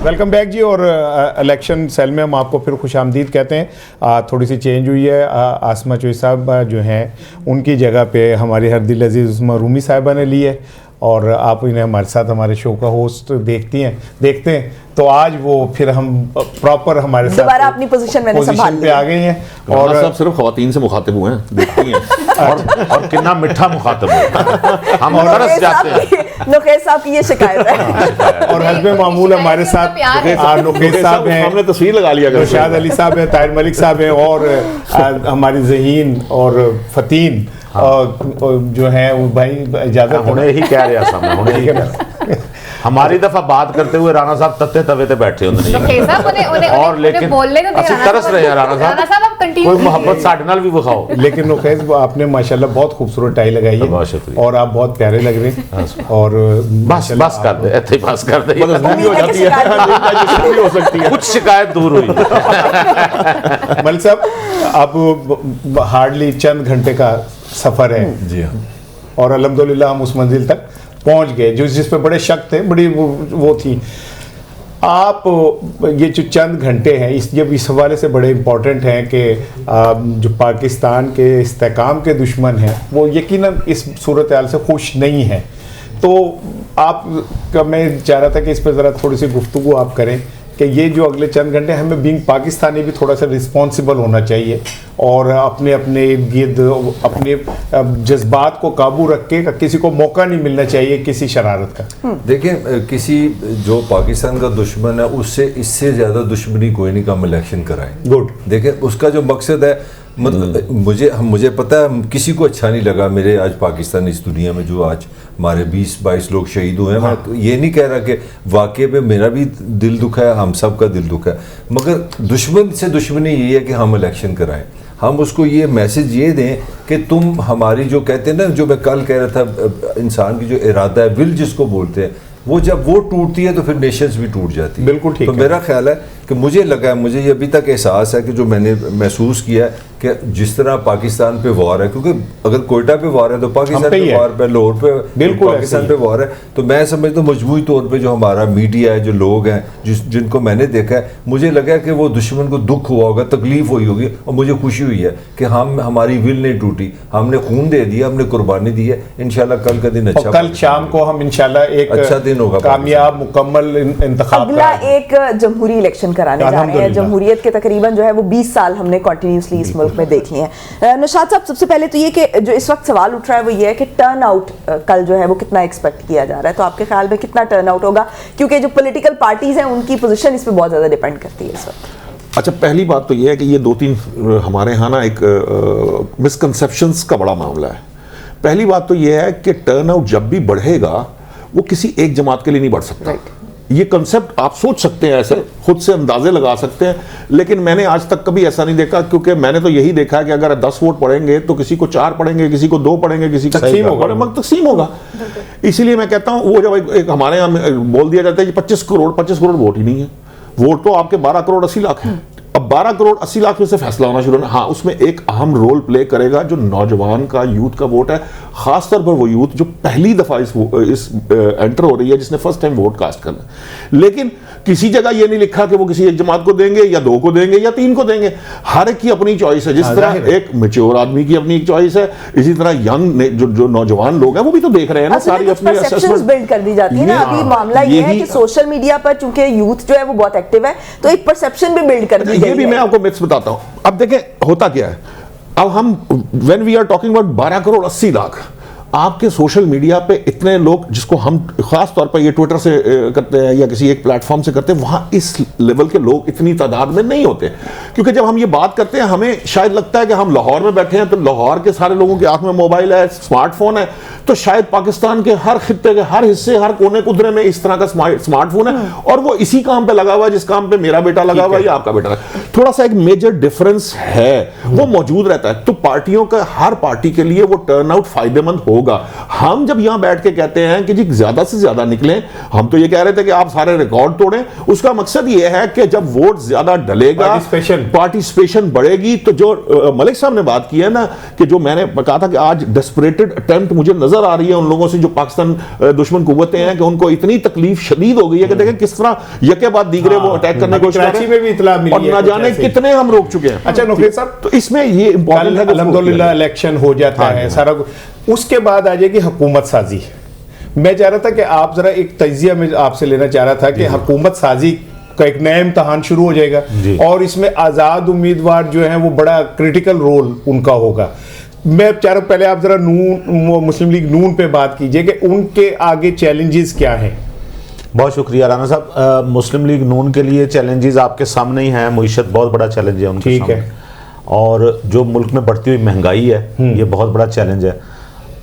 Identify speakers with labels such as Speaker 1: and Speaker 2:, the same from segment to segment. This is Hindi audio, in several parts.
Speaker 1: वेलकम बैक जी। और इलेक्शन सेल में हम आपको फिर खुशामदीद कहते हैं। थोड़ी सी चेंज हुई है। आसमा चोई साहब जो हैं उनकी जगह पे हमारी हरदिल अजीज़ उस्मा रूमी साहिबा ने ली है और आप इन्हें हमारे साथ हमारे शो का होस्ट देखते हैं तो आज वो फिर हम प्रॉपर हमारे साथ
Speaker 2: दोबारा अपनी पोजीशन मैंने संभाल
Speaker 1: पे आ गई हैं
Speaker 3: और सब सिर्फ ख्वातीन से मुखातिब हुए हैं, देखती हैं और कितना मिठा मुखातिब है, हम तरस जाते हैं।
Speaker 2: नुकैस साहब की ये शिकायत है।
Speaker 1: और हस्बे मामूल हमारे साथ नुकैस साहब हैं,
Speaker 3: हमने तस्वीर लगा लिया,
Speaker 1: नौशाद अली साहब हैं, ताहिर मलिक साहब हैं और हमारी ज़हीन और फतीन जो हैं वो भाई इजाजत
Speaker 3: होने ही कह रहे हैं होने ही हमारी दफा बात करते हुए राणा साहब तत्ते तवे ते बैठे होंगे और लेकिन असि तरस रहे हैं राणा साहब कोई मोहब्बत साडे नाल भी विखाओ।
Speaker 1: लेकिन नुकैस आपने माशाल्लाह बहुत खूबसूरत टाई लगाई है और आप बहुत प्यारे लग रहे हैं और
Speaker 3: बस कर दे ऐसे बस कर दे
Speaker 1: हो जाती है हो सकती है
Speaker 3: कुछ शिकायत दूर हुई।
Speaker 1: मलिक साहब अब हार्डली चंद घंटे का सफर है
Speaker 3: जी हाँ
Speaker 1: और अल्हम्दुलिल्लाह हम उस मंजिल तक पहुंच गए जो जिस पे बड़े शक थे, बड़ी वो थी। आप ये जो चंद घंटे हैं इस हवाले से बड़े इम्पोर्टेंट हैं कि जो पाकिस्तान के इस्तेकाम के दुश्मन हैं वो यकीनन इस सूरत हाल से खुश नहीं हैं। तो आप का मैं चाह रहा था कि इस पर ज़रा थोड़ी सी गुफ्तगू आप करें कि ये जो अगले चंद घंटे हमें बीइंग पाकिस्तानी भी थोड़ा सा रिस्पॉन्सिबल होना चाहिए और अपने अपने गिर्द अपने जज्बात को काबू रख के किसी को मौका नहीं मिलना चाहिए किसी शरारत का।
Speaker 4: देखिए किसी जो पाकिस्तान का दुश्मन है उससे इससे ज़्यादा दुश्मनी कोई नहीं कि हम इलेक्शन कराएं।
Speaker 1: गुड।
Speaker 4: देखिए उसका जो मकसद है मुझे पता है किसी को अच्छा नहीं लगा मेरे आज पाकिस्तान इस दुनिया में जो आज हमारे 20-22 लोग शहीद हुए हैं। हाँ। मैं ये नहीं कह रहा कि वाकई में मेरा भी दिल दुखा है, हम सब का दिल दुखा है, मगर दुश्मन से दुश्मनी यही है कि हम इलेक्शन कराएं। हम उसको ये मैसेज ये दें कि तुम हमारी जो कहते हैं ना, जो मैं कल कह रहा था, इंसान की जो इरादा है, विल जिसको बोलते हैं, वो जब वो टूटती है तो फिर नेशंस भी टूट जाती है।
Speaker 1: बिल्कुल ठीक।
Speaker 4: तो मेरा ख्याल है कि मुझे लगा, मुझे ये अभी तक एहसास है कि जो मैंने महसूस किया है कि जिस तरह पाकिस्तान पे वॉर है, क्योंकि अगर कोयटा पे वॉर है तो पाकिस्तान पे वॉर पे, लाहौर पे बिल्कुल पाकिस्तान पे वॉर है, तो मैं समझता हूँ मजमूई तौर पे जो हमारा मीडिया है, जो लोग हैं जिनको मैंने देखा है, मुझे लगा कि वो दुश्मन को दुख हुआ होगा, तकलीफ हुई होगी और मुझे खुशी हुई है कि हमारी विल नहीं टूटी, हमने खून दे दिया, हमने कुर्बानी दी है। इंशाल्लाह कल का दिन अच्छा,
Speaker 1: कल शाम को हम इंशाल्लाह एक
Speaker 4: अच्छा दिन होगा,
Speaker 1: कामयाब मुकम्मल इंतखाब।
Speaker 2: अगला एक जमहूरी इलेक्शन कराने जा रहे हैं। जमहूरियत के तकरीबन जो है वो 20 साल हमने कंटिन्यूसली इस मुल्क में देख लिए हैं। नौशाद साहब, सबसे पहले तो ये कि जो इस वक्त सवाल उठ रहा है वो ये है कि टर्न आउट कल जो है वो कितना एक्सपेक्ट किया जा रहा है, तो आपके ख्याल में कितना टर्न आउट होगा, क्योंकि जो पॉलिटिकल पार्टीज हैं उनकी पोजीशन इस पर बहुत ज़्यादा डिपेंड करती है इस वक्त।
Speaker 3: अच्छा, पहली बात तो ये है कि ये 2-3 हमारे यहाँ ना एक मिसकंसेप्शंस का बड़ा मामला है। पहली बात तो ये है कि टर्न आउट जब भी बढ़ेगा वो किसी एक जमात के लिए नहीं बढ़ सकता। ये कंसेप्ट आप सोच सकते हैं, ऐसे खुद से अंदाजे लगा सकते हैं, लेकिन मैंने आज तक कभी ऐसा नहीं देखा, क्योंकि मैंने तो यही देखा है कि अगर 10 वोट पड़ेंगे तो किसी को 4 पड़ेंगे, किसी को 2 पड़ेंगे, किसी को तकसीम होगा। इसीलिए मैं कहता हूं वो जब एक हमारे यहाँ बोल दिया जाता है कि 25 करोड़ वोट ही नहीं है, वोट तो आपके 12 करोड़ 80 लाख है। अब 12 करोड़ 80 लाख में से फैसला होना शुरू होना, हाँ उसमें एक अहम रोल प्ले करेगा जो नौजवान का, यूथ का वोट है, खासतौर पर वो यूथ जो पहली दफा इस एंटर हो रही है, जिसने फर्स्ट टाइम वोट कास्ट करना। लेकिन किसी जगह ये नहीं लिखा कि वो किसी एक जमात को देंगे या 2 को देंगे या 3 को देंगे। हर एक की अपनी चॉइस है। जिस तरह एक मैच्योर आदमी की अपनी एक चॉइस है, इसी तरह यंग जो नौजवान लोग हैं वो भी तो देख रहे हैं ना, सारी अपनी
Speaker 2: परसेप्शंस बिल्ड कर दी जाती है ना। अभी मामला ये है कि सोशल मीडिया पर चूंकि यूथ जो है वो बहुत एक्टिव है, तो एक परसेप्शन भी बिल्ड कर दी गई है।
Speaker 3: ये भी मैं आपको मिथ्स बताता हूं। अब देखें होता क्या है, अब हम when we are talking about 12 crore 80 lakh, आपके सोशल मीडिया पे इतने लोग, जिसको हम खास तौर पर ये ट्विटर से करते हैं या किसी एक प्लेटफॉर्म से करते हैं, वहां इस लेवल के लोग इतनी तादाद में नहीं होते। क्योंकि जब हम ये बात करते हैं हमें शायद लगता है कि हम लाहौर में बैठे हैं तो लाहौर के सारे लोगों के हाथ में मोबाइल है, स्मार्टफोन है, तो शायद पाकिस्तान के हर खित्ते के हर हिस्से, हर कोने कुदरे में इस तरह का स्मार्टफोन है और वो इसी काम पे लगा हुआ है जिस काम पे मेरा बेटा लगा हुआ है या आपका बेटा। थोड़ा सा एक मेजर डिफरेंस है, वो मौजूद रहता है। तो पार्टियों का, हर पार्टी के लिए वो टर्नआउट फायदेमंद होगा होगा। हम जब यहाँ बैठ के कहते हैं कि जी ज्यादा से ज्यादा निकलें, हम तो ये कह रहे थे कि आप सारे रिकॉर्ड तोड़ें, उसका मकसद ये है कि जब वोट ज्यादा डलेगा, पार्टिसिपेशन बढ़ेगी। तो जो मलिक साहब ने बात की है ना, कि जो मैंने कहा था कि आज डेस्परेटेड अटेम्प्ट मुझे नजर आ रही है उन लोगों से जो पाकिस्तान दुश्मन कुव्वतें हैं, कि उनको इतनी तकलीफ शदीद हो गई है कि देखें किस तरह यके बाद दीगरे वो अटैक करने की कोशिश कर रहे हैं, और ना जाने कितने हम रोक चुके हैं।
Speaker 1: अच्छा नौकरी साहब,
Speaker 3: तो इसमें ये इंपॉर्टेंट है,
Speaker 1: अल्हम्दुलिल्लाह इलेक्शन हो जाता है सारा कुछ, उसके बाद आ जाएगी हुकूमत साजी। मैं चाह रहा था कि आप जरा एक तजिया में आपसे लेना चाह रहा था कि हुकूमत साजी का एक नया इम्तहान शुरू हो जाएगा, और इसमें आज़ाद उम्मीदवार जो हैं वो बड़ा क्रिटिकल रोल उनका होगा। मैं चाह रहा हूँ पहले आप जरा मुस्लिम लीग नून पे बात कीजिए कि उनके आगे चैलेंजेस क्या हैं।
Speaker 5: बहुत शुक्रिया राना साहब। मुस्लिम लीग नून के लिए चैलेंजेस आपके सामने ही हैं। मईशत बहुत बड़ा चैलेंज है उनके सामने, और जो मुल्क में बढ़ती हुई महंगाई है ये बहुत बड़ा चैलेंज है।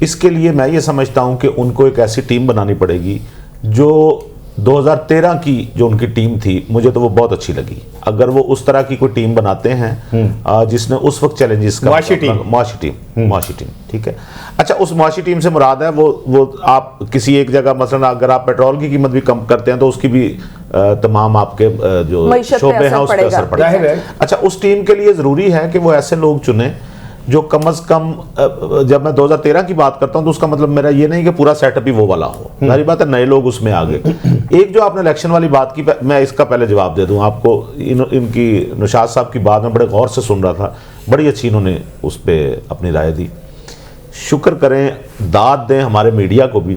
Speaker 5: इसके लिए मैं ये समझता हूँ कि उनको एक ऐसी टीम बनानी पड़ेगी जो 2013 की जो उनकी टीम थी, मुझे तो वो बहुत अच्छी लगी। अगर वो उस तरह की कोई टीम बनाते हैं जिसने उस वक्त चैलेंजेस का मुआशी टीम, ठीक है। अच्छा, उस मुआशी टीम से मुराद है वो आप किसी एक जगह मसलन अगर आप पेट्रोल की कीमत भी कम करते हैं तो उसकी भी तमाम आपके जो शोबे हैं उस पर असर पड़ेगा है। अच्छा, उस टीम के लिए जरूरी है कि वो ऐसे लोग चुने जो कम अज कम, जब मैं 2013 की बात करता हूं तो उसका मतलब मेरा ये नहीं कि पूरा सेटअप ही वो वाला हो, सारी बात है नए लोग उसमें आ गए। एक जो आपने इलेक्शन वाली बात की, मैं इसका पहले जवाब दे दूं आपको। इनकी निशात साहब की बात में बड़े गौर से सुन रहा था, बड़ी अच्छी इन्होंने उस पर अपनी राय दी। शुक्र करें, दाद दें हमारे मीडिया को भी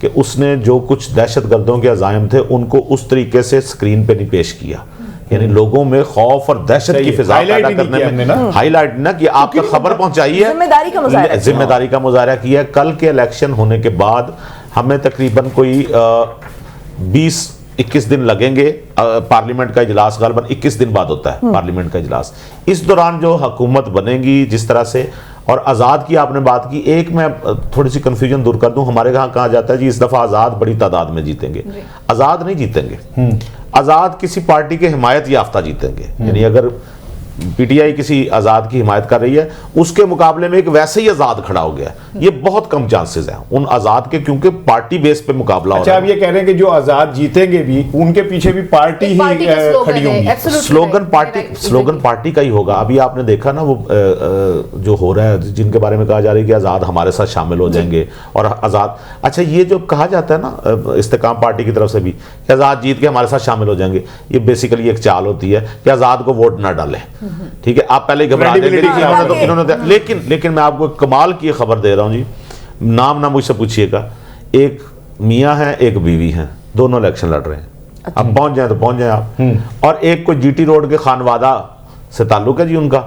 Speaker 5: कि उसने जो कुछ दहशतगर्दों के अज़ायम थे उनको उस तरीके से स्क्रीन पे नहीं पेश किया, यानी लोगों में खौफ और दहशत की फिजा पैदा करने में हाईलाइट ना कि आप तक खबर पहुंचाई है, जिम्मेदारी का मुजाहरा किया। कल के इलेक्शन होने के बाद हमें तकरीबन कोई 20-21 दिन लगेंगे। पार्लियामेंट का इजलास गालबन 21 दिन बाद होता है पार्लियामेंट का इजलास। इस दौरान जो हुकूमत बनेगी जिस तरह से, और आज़ाद की आपने बात की, एक मैं थोड़ी सी कंफ्यूजन दूर कर दूं। हमारे यहाँ कहा जाता है जी इस दफ़ा आज़ाद बड़ी तादाद में जीतेंगे। आज़ाद नहीं जीतेंगे, आज़ाद किसी पार्टी के हिमायत याफ्ता जीतेंगे। यानी अगर पीटीआई किसी आज़ाद की हिमायत कर रही है, उसके मुकाबले में एक वैसे ही आज़ाद खड़ा हो गया, ये बहुत कम चांसेस हैं उन आज़ाद के, क्योंकि पार्टी बेस पे मुकाबला हो रहा है।
Speaker 1: आप ये कह रहे हैं कि जो आज़ाद जीतेंगे भी उनके पीछे भी पार्टी ही खड़ी होगी,
Speaker 3: स्लोगन पार्टी का ही होगा। अभी आपने देखा ना वो जो हो रहा है, जिनके बारे में कहा जा रहा है कि आज़ाद हमारे साथ शामिल हो जाएंगे, और आज़ाद, अच्छा ये जो कहा जाता है ना इस्तेकाम पार्टी की तरफ से भी कि आज़ाद जीत के हमारे साथ शामिल हो जाएंगे, ये बेसिकली एक चाल होती है कि आज़ाद को वोट ना डालें। ठीक है, आप पहले घबरा देंगे तो इन्होंने, लेकिन मैं आपको कमाल की खबर दे रहा हूं जी, नाम ना मुझसे पूछिएगा। एक मियां है, एक बीवी है, दोनों इलेक्शन लड़ रहे हैं। अब पहुंच जाए तो पहुंच जाए आप। और एक को जीटी रोड के खानवादा से ताल्लुक है जी उनका,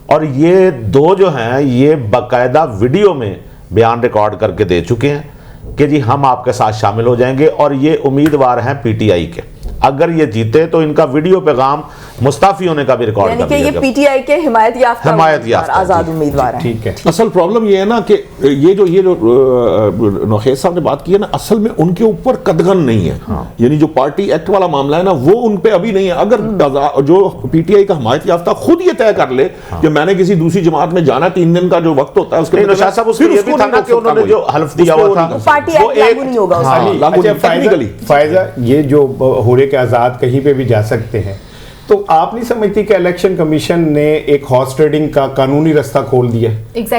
Speaker 3: और ये दो जो हैं ये बाकायदा वीडियो में बयान रिकॉर्ड करके दे चुके हैं कि जी हम आपके साथ शामिल हो जाएंगे, और ये उम्मीदवार हैं पीटीआई के। अगर ये जीते तो इनका वीडियो पैगाम मुस्ताफी होने का भी रिकॉर्ड कर दिया
Speaker 2: ये पीटीआई के हिमायत याफ्ता आजाद उम्मीदवार हैं।
Speaker 1: ठीक है,
Speaker 3: असल प्रॉब्लम ये है ना कि ये जो नौखेज साहब ने बात की है ना, असल में उनके ऊपर कदगन नहीं है। यानी जो पार्टी एक्ट वाला मामला है ना, वो उन पे अभी नहीं है। अगर जो पीटीआई का हिमायत याफ्ता खुद ये तय कर ले कि मैंने किसी दूसरी जमात में जाना, 3 दिन का जो वक्त होता है उसके
Speaker 5: उन्होंने जो हल्फ दिया हुआ था,
Speaker 2: पार्टी एक्ट लागू नहीं होगा।
Speaker 1: फायदा ये जो हो रहे के आज़ाद कहीं पे भी जा सकते हैं, तो आप नहीं समझती कि इलेक्शन कमीशन ने एक हॉर्स ट्रेडिंग का कानूनी रास्ता खोल दिया?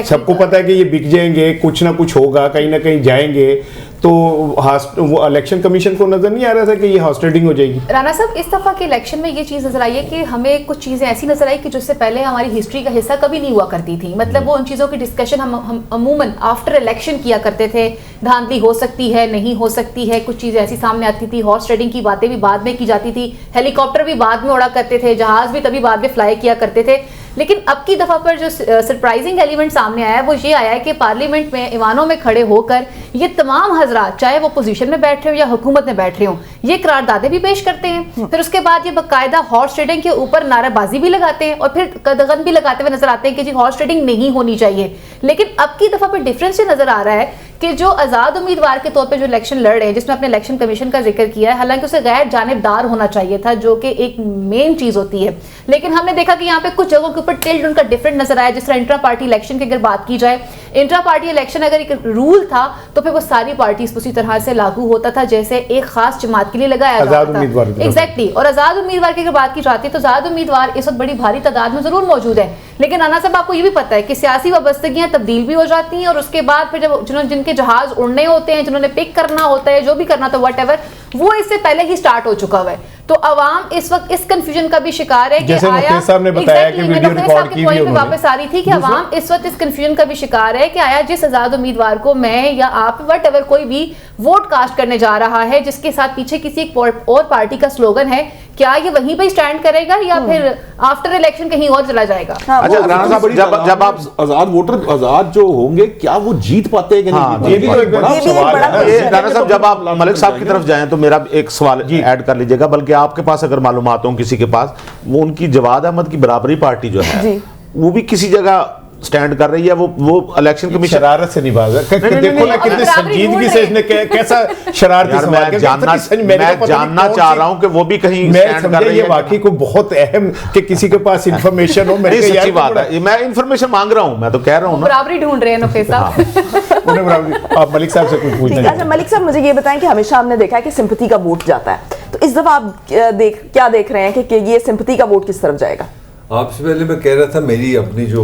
Speaker 1: सबको पता है कि ये बिक जाएंगे, कुछ ना कुछ होगा, कहीं ना कहीं जाएंगे, तो वो इलेक्शन कमीशन को नजर नहीं आ रहा था कि ये हॉर्स ट्रेडिंग हो जाएगी।
Speaker 6: राना साहब, इस दफा के इलेक्शन में ये चीज़ नजर आई है कि हमें कुछ चीज़ें ऐसी नजर आई कि जिससे पहले हमारी हिस्ट्री का हिस्सा कभी नहीं हुआ करती थी। मतलब वो उन चीज़ों की डिस्कशन हम अमूमन आफ्टर इलेक्शन किया करते थे। धांधली हो सकती है, नहीं हो सकती है, कुछ चीज़ें ऐसी सामने आती थी। हॉर्स ट्रेडिंग की बातें भी बाद में की जाती थी, हेलीकॉप्टर भी बाद में उड़ा करते थे, जहाज भी तभी बाद में फ्लाई किया करते थे। लेकिन अब की दफा पर जो सरप्राइजिंग एलिमेंट सामने आया है वो ये आया है कि पार्लियामेंट में ईवानों में खड़े होकर ये तमाम हजरात, चाहे वो पोजीशन में बैठ रहे हो या हुकूमत में बैठ रहे हो, ये करारदादे भी पेश करते हैं। फिर उसके बाद ये बाकायदा हॉर्स ट्रेडिंग के ऊपर नाराबाजी भी लगाते हैं, और फिर कदगन भी लगाते हुए नजर आते हैं कि जी हॉर्स ट्रेडिंग नहीं होनी चाहिए। लेकिन अब की दफा पर डिफरेंस ये नजर आ रहा है कि जो आज़ाद उम्मीदवार के तौर पे जो इलेक्शन लड़ रहे हैं, जिसमें अपने इलेक्शन कमीशन का जिक्र किया है, हालांकि उसे गैर जानिबदार होना चाहिए था, जो कि एक मेन चीज होती है। लेकिन हमने देखा कि यहाँ पे कुछ जगहों के ऊपर टिल्ट उनका डिफरेंट नजर आया। जिस तरह इंट्रा पार्टी इलेक्शन की अगर बात की जाए, इंट्रा पार्टी इलेक्शन अगर एक रूल था तो फिर वो सारी पार्टीज उसी तरह से लागू होता था जैसे एक खास जमात के लिए लगाया
Speaker 1: आजाद
Speaker 6: जाता
Speaker 1: उम्मीदवार
Speaker 6: था। एग्जैक्टली। और आजाद उम्मीदवार की अगर बात की जाती है तो आजाद उम्मीदवार इस वक्त बड़ी भारी तादाद में जरूर मौजूद है, लेकिन राना साहब आपको ये भी पता है कि सियासी वाबस्तगियां तब्दील भी हो जाती हैं और उसके बाद फिर जब जिनके जहाज उड़ने होते हैं, जिन्होंने पिक करना होता है, जो भी करना था व्हाटएवर, वो इससे पहले ही स्टार्ट हो चुका हुआ है। तो अवाम इस वक्त इस कंफ्यूजन का भी शिकार है कि
Speaker 1: जैसे
Speaker 6: आया
Speaker 1: मुकेश साहब ने बताया कि वीडियो रिकॉर्ड की भी उन्होंने।
Speaker 6: वापस आ रही थी कि अवाम इस वक्त इस कंफ्यूजन का भी शिकार है कि आया जिस आजाद उम्मीदवार को मैं या आप व्हाटएवर कोई भी वोट कास्ट करने जा रहा है जिसके साथ पीछे किसी एक और पार्टी का स्लोगन है, क्या ये वहीं पे स्टैंड करेगा या फिर आफ्टर इलेक्शन कहीं और चला जाएगा?
Speaker 3: अच्छा राणा साहब, जब आप आजाद वोटर आजाद जो होंगे क्या वो जीत पाते हैं कि नहीं?
Speaker 1: ये भी तो एक बड़ा सवाल है।
Speaker 5: राणा साहब, जब आप मलिक साहब की तरफ जाएं तो मेरा एक सवाल ऐड कर लीजिएगा, बल्कि आपके पास अगर मालूमात हो किसी के पास, वो उनकी जवाद अहमद की बराबरी पार्टी जो है वो भी किसी जगह स्टैंड कर रही है, वो इलेक्शन कमीशन
Speaker 1: शरारत से निभा देखो ना कितने संजीदगी से इसने कैसा शरारती सवाल
Speaker 5: मैं जानना चाह रहा हूं कि वो भी कहीं
Speaker 1: स्टैंड कर रही है। वाकई को बहुत अहम कि किसी के पास इंफॉर्मेशन हो।
Speaker 5: मेरी सच्ची बात है, मैं इंफॉर्मेशन मांग रहा हूं, मैं तो कह रहा हूं ना,
Speaker 6: बराबरी ढूंढ रहे हैं नफीस साहब।
Speaker 1: उन्हें बराबरी। आप मलिक साहब से कुछ पूछना।
Speaker 2: अच्छा मलिक साहब, मुझे ये बताएं कि हमेशा हमने देखा है कि सिंपैथी का वोट जाता है, तो इस दफा आप क्या देख रहे हैं कि ये सिंपैथी का वोट किस तरफ जाएगा?
Speaker 4: आपसे पहले मैं कह रहा था मेरी अपनी जो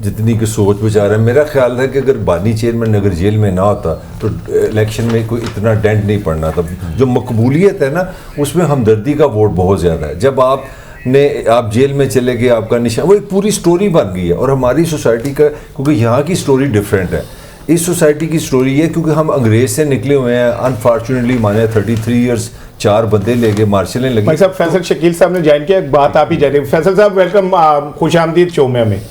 Speaker 4: जितनी की सोच विचार है, मेरा ख्याल है कि अगर बानी चेयरमैन अगर जेल में ना होता तो इलेक्शन में कोई इतना डेंट नहीं पड़ना था। जो मकबूलियत है ना उसमें हमदर्दी का वोट बहुत ज़्यादा है। जब आप जेल में चले गए, आपका निशान, वो एक पूरी स्टोरी बन गई है। और हमारी सोसाइटी का, क्योंकि यहाँ की स्टोरी डिफरेंट है, इस सोसाइटी की स्टोरी है क्योंकि हम अंग्रेज से निकले हुए हैं। अनफॉर्चुनेटली माने 33 ईयर्स 4 बंदे ले गए, मार्शलें लगी।
Speaker 1: साहब फैसल शकील साहब ने ज्वाइन किया, एक बात आप ही जा रही है। फैसल साहब वेलकम, खुश आमदीद शो में हमें।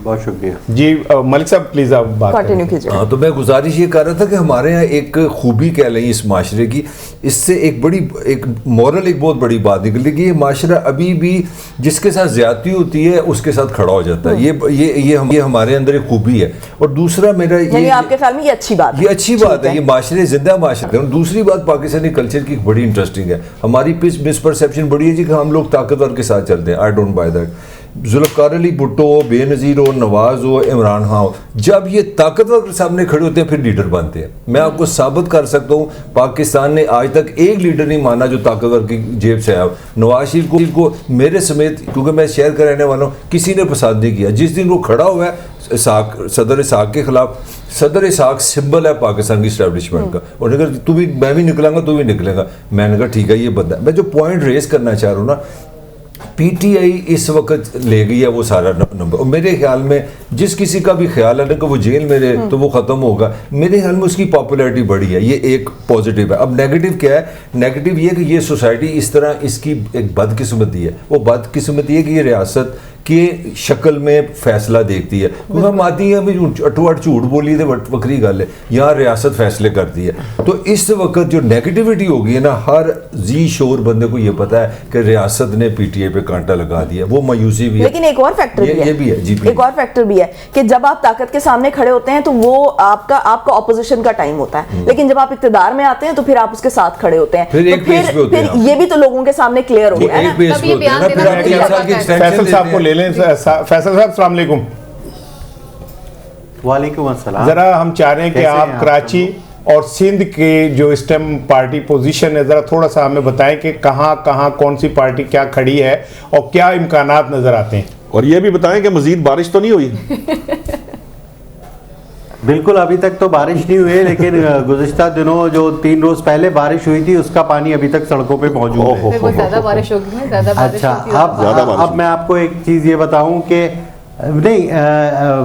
Speaker 7: बहुत शुक्रिया
Speaker 1: जी। मलिक साहब प्लीज आप बात
Speaker 2: कंटिन्यू कीजिए।
Speaker 4: हाँ, तो मैं गुजारिश ये कर रहा था कि हमारे यहाँ एक खूबी कह लें इस माशरे की, इससे एक मॉरल एक बहुत बड़ी बात निकली कि ये माशरा अभी भी जिसके साथ ज्यादती होती है उसके साथ खड़ा हो जाता है। ये हमारे अंदर एक खूबी है। और दूसरा मेरा ये,
Speaker 2: आपके ख्याल में ये अच्छी बात है?
Speaker 4: ये अच्छी बात है, ये माशरे जिंदा माशरे। और दूसरी बात पाकिस्तानी कल्चर की बड़ी इंटरेस्टिंग है। हमारी मिसपरसेप्शन बड़ी है जी कि हम लोग ताकतवर के साथ चलते हैं। I don't buy that. Zulfikar Ali Bhutto हो, बेनज़ीर हो, नवाज हो, इमरान खान हो, जब ये ताकतवर के सामने खड़े होते हैं फिर लीडर बनते हैं। मैं आपको साबित कर सकता हूँ, पाकिस्तान ने आज तक एक लीडर नहीं माना जो ताकतवर की जेब से आया। नवाज शरीफ को मेरे समेत, क्योंकि मैं शहर का रहने वाला हूँ, किसी ने पसंद नहीं किया। जिस दिन वो खड़ा हुआ है सदर इसाक के खिलाफ, सदर इसाक सिंबल है पाकिस्तान की इस्टेब्लिशमेंट का, और अगर मैं भी निकलांगा तो भी निकलेगा। मैंने कहा ठीक है ये बंदा। मैं जो पॉइंट रेस करना चाह रहा हूँ ना, पीटीआई इस वक्त ले गई है वो सारा नंबर। और मेरे ख्याल में जिस किसी का भी ख्याल है ना कि वो जेल में रहे तो वो ख़त्म होगा, मेरे ख्याल में उसकी पॉपुलैरिटी बढ़ी है। ये एक पॉजिटिव है। अब नेगेटिव क्या है? नेगेटिव ये कि ये सोसाइटी इस तरह इसकी एक बदकिस्मती है। वो बदकिस्मती है कि ये रियासत की शक्ल में फैसला देखती है। क्योंकि हम आती हैं अठोअठ झूठ बोली तो वक्री गल है, यहाँ रियासत फैसले करती है। तो इस वक्त जो नेगेटिविटी होगी है ना, हर जी शोर बंदे को ये पता है कि रियासत ने पीटीआई पे कांटा लगा दिया। वो मायूसी भी है।
Speaker 2: लेकिन एक और फैक्टर भी है,
Speaker 4: ये भी है जी,
Speaker 2: एक और फैक्टर भी है कि जब आप ताकत के सामने खड़े होते हैं तो वो आपका ऑपोजिशन का टाइम होता है, लेकिन जब आप इक्तिदार में आते हैं तो फिर आप उसके साथ खड़े होते हैं।
Speaker 4: फिर एक पेज पे होते हैं।
Speaker 2: ये भी तो लोगों के सामने क्लियर हो गया है ना।
Speaker 1: फैसल साहब को ले लें। फैसल साहब अस्सलाम वालेकुम।
Speaker 7: वालेकुम अस्सलाम।
Speaker 1: जरा हम चाह रहे हैं कि आप कराची और सिंध के जो इस टाइम पार्टी पोजीशन है, जरा थोड़ा सा हमें बताएं कि कहां कौन सी पार्टी क्या खड़ी है और क्या इम्कानात नजर आते हैं।
Speaker 3: और ये भी बताएं कि मजीद बारिश तो नहीं हुई?
Speaker 7: बिल्कुल, अभी तक तो बारिश नहीं हुई है, लेकिन गुज़िश्ता दिनों जो 3 रोज पहले बारिश हुई थी उसका पानी अभी तक सड़कों पे मौजूद है।
Speaker 6: ज्यादा बारिश होगी ना, ज्यादा बारिश
Speaker 7: अच्छा, अब मैं आपको एक चीज ये बताऊं कि नहीं,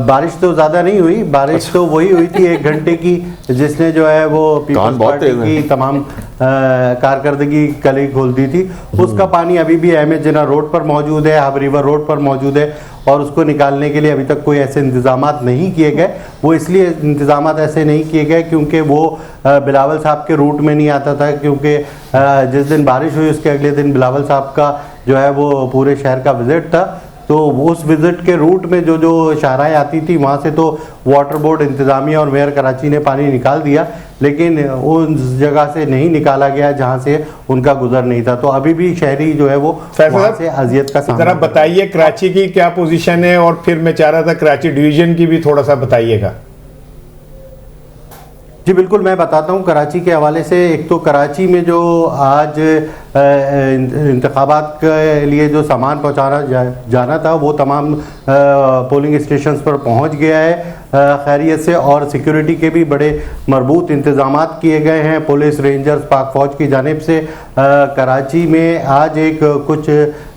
Speaker 7: बारिश तो ज्यादा नहीं हुई। बारिश तो वही हुई थी 1 घंटे की, जिसने जो है वो पीपल्स पार्टी की तमाम कारकर्दगी कली खोल दी थी। उसका पानी अभी भी अहमद जिना रोड पर मौजूद है, हब रिवर रोड पर मौजूद है, और उसको निकालने के लिए अभी तक कोई ऐसे इंतजामात नहीं किए गए। वो इसलिए इंतजामात ऐसे नहीं किए गए क्योंकि वो बिलावल साहब के रूट में नहीं आता था, क्योंकि जिस दिन बारिश हुई उसके अगले दिन बिलावल साहब का जो है वो पूरे शहर का विजिट था। तो तो उस विजिट के रूट में जो जो शाहराएँ आती थी वहाँ से तो वाटर बोर्ड इंतज़ामिया और मेयर कराची ने पानी निकाल दिया, लेकिन उन जगह से नहीं निकाला गया जहाँ से उनका गुजर नहीं था। तो अभी भी शहरी जो है वो वहाँ से अजियत का सामना।
Speaker 1: जरा बताइए कराची की क्या पोजीशन है, और फिर मैं चाह रहा था कराची डिवीजन की भी थोड़ा सा बताइएगा।
Speaker 7: जी बिल्कुल, मैं बताता हूँ कराची के हवाले से। एक तो कराची में जो आज इंतखाबात के लिए जो सामान पहुँचाना जाना था वो तमाम पोलिंग स्टेशंस पर पहुँच गया है खैरियत से, और सिक्योरिटी के भी बड़े मरबूत इंतजामात किए गए हैं पुलिस, रेंजर्स, पाक फौज की जानिब से। कराची में आज एक कुछ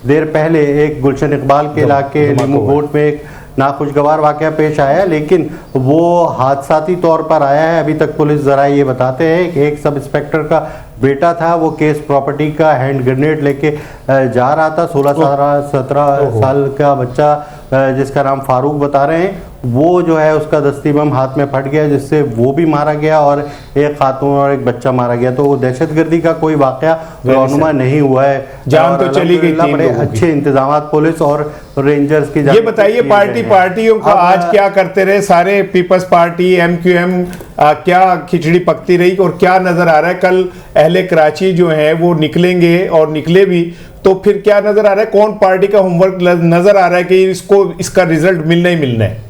Speaker 7: देर पहले एक गुलशन इकबाल के इलाके नीमूकोट में एक नाखुशगवार वाक़या पेश आया, लेकिन वो हादसाती तौर पर आया है। अभी तक पुलिस ज़रा ये बताते हैं कि एक सब इंस्पेक्टर का बेटा था, वो केस प्रॉपर्टी का हैंड ग्रेनेड लेके जा रहा था। 16-17 साल का बच्चा जिसका नाम फारूक बता रहे हैं, वो जो है उसका दस्ती बम हाथ में फट गया, जिससे वो भी मारा गया और एक खातून और एक बच्चा मारा गया। तो दहशतगर्दी का कोई वाक़या रौनुमा नहीं हुआ है,
Speaker 1: जान तो चली गई।
Speaker 7: बड़े अच्छे इंतजाम पुलिस और रेंजर्स की।
Speaker 1: ये बताइए पार्टियों का आज क्या करते रहे सारे? पीपल्स पार्टी, MQM क्या खिचड़ी पकती रही, और क्या नजर आ रहा है? कल अहले कराची जो है वो निकलेंगे और निकले भी, तो फिर क्या नजर आ रहा है? कौन पार्टी का होमवर्क नजर आ रहा है कि इसको इसका रिजल्ट मिलना ही मिलना है?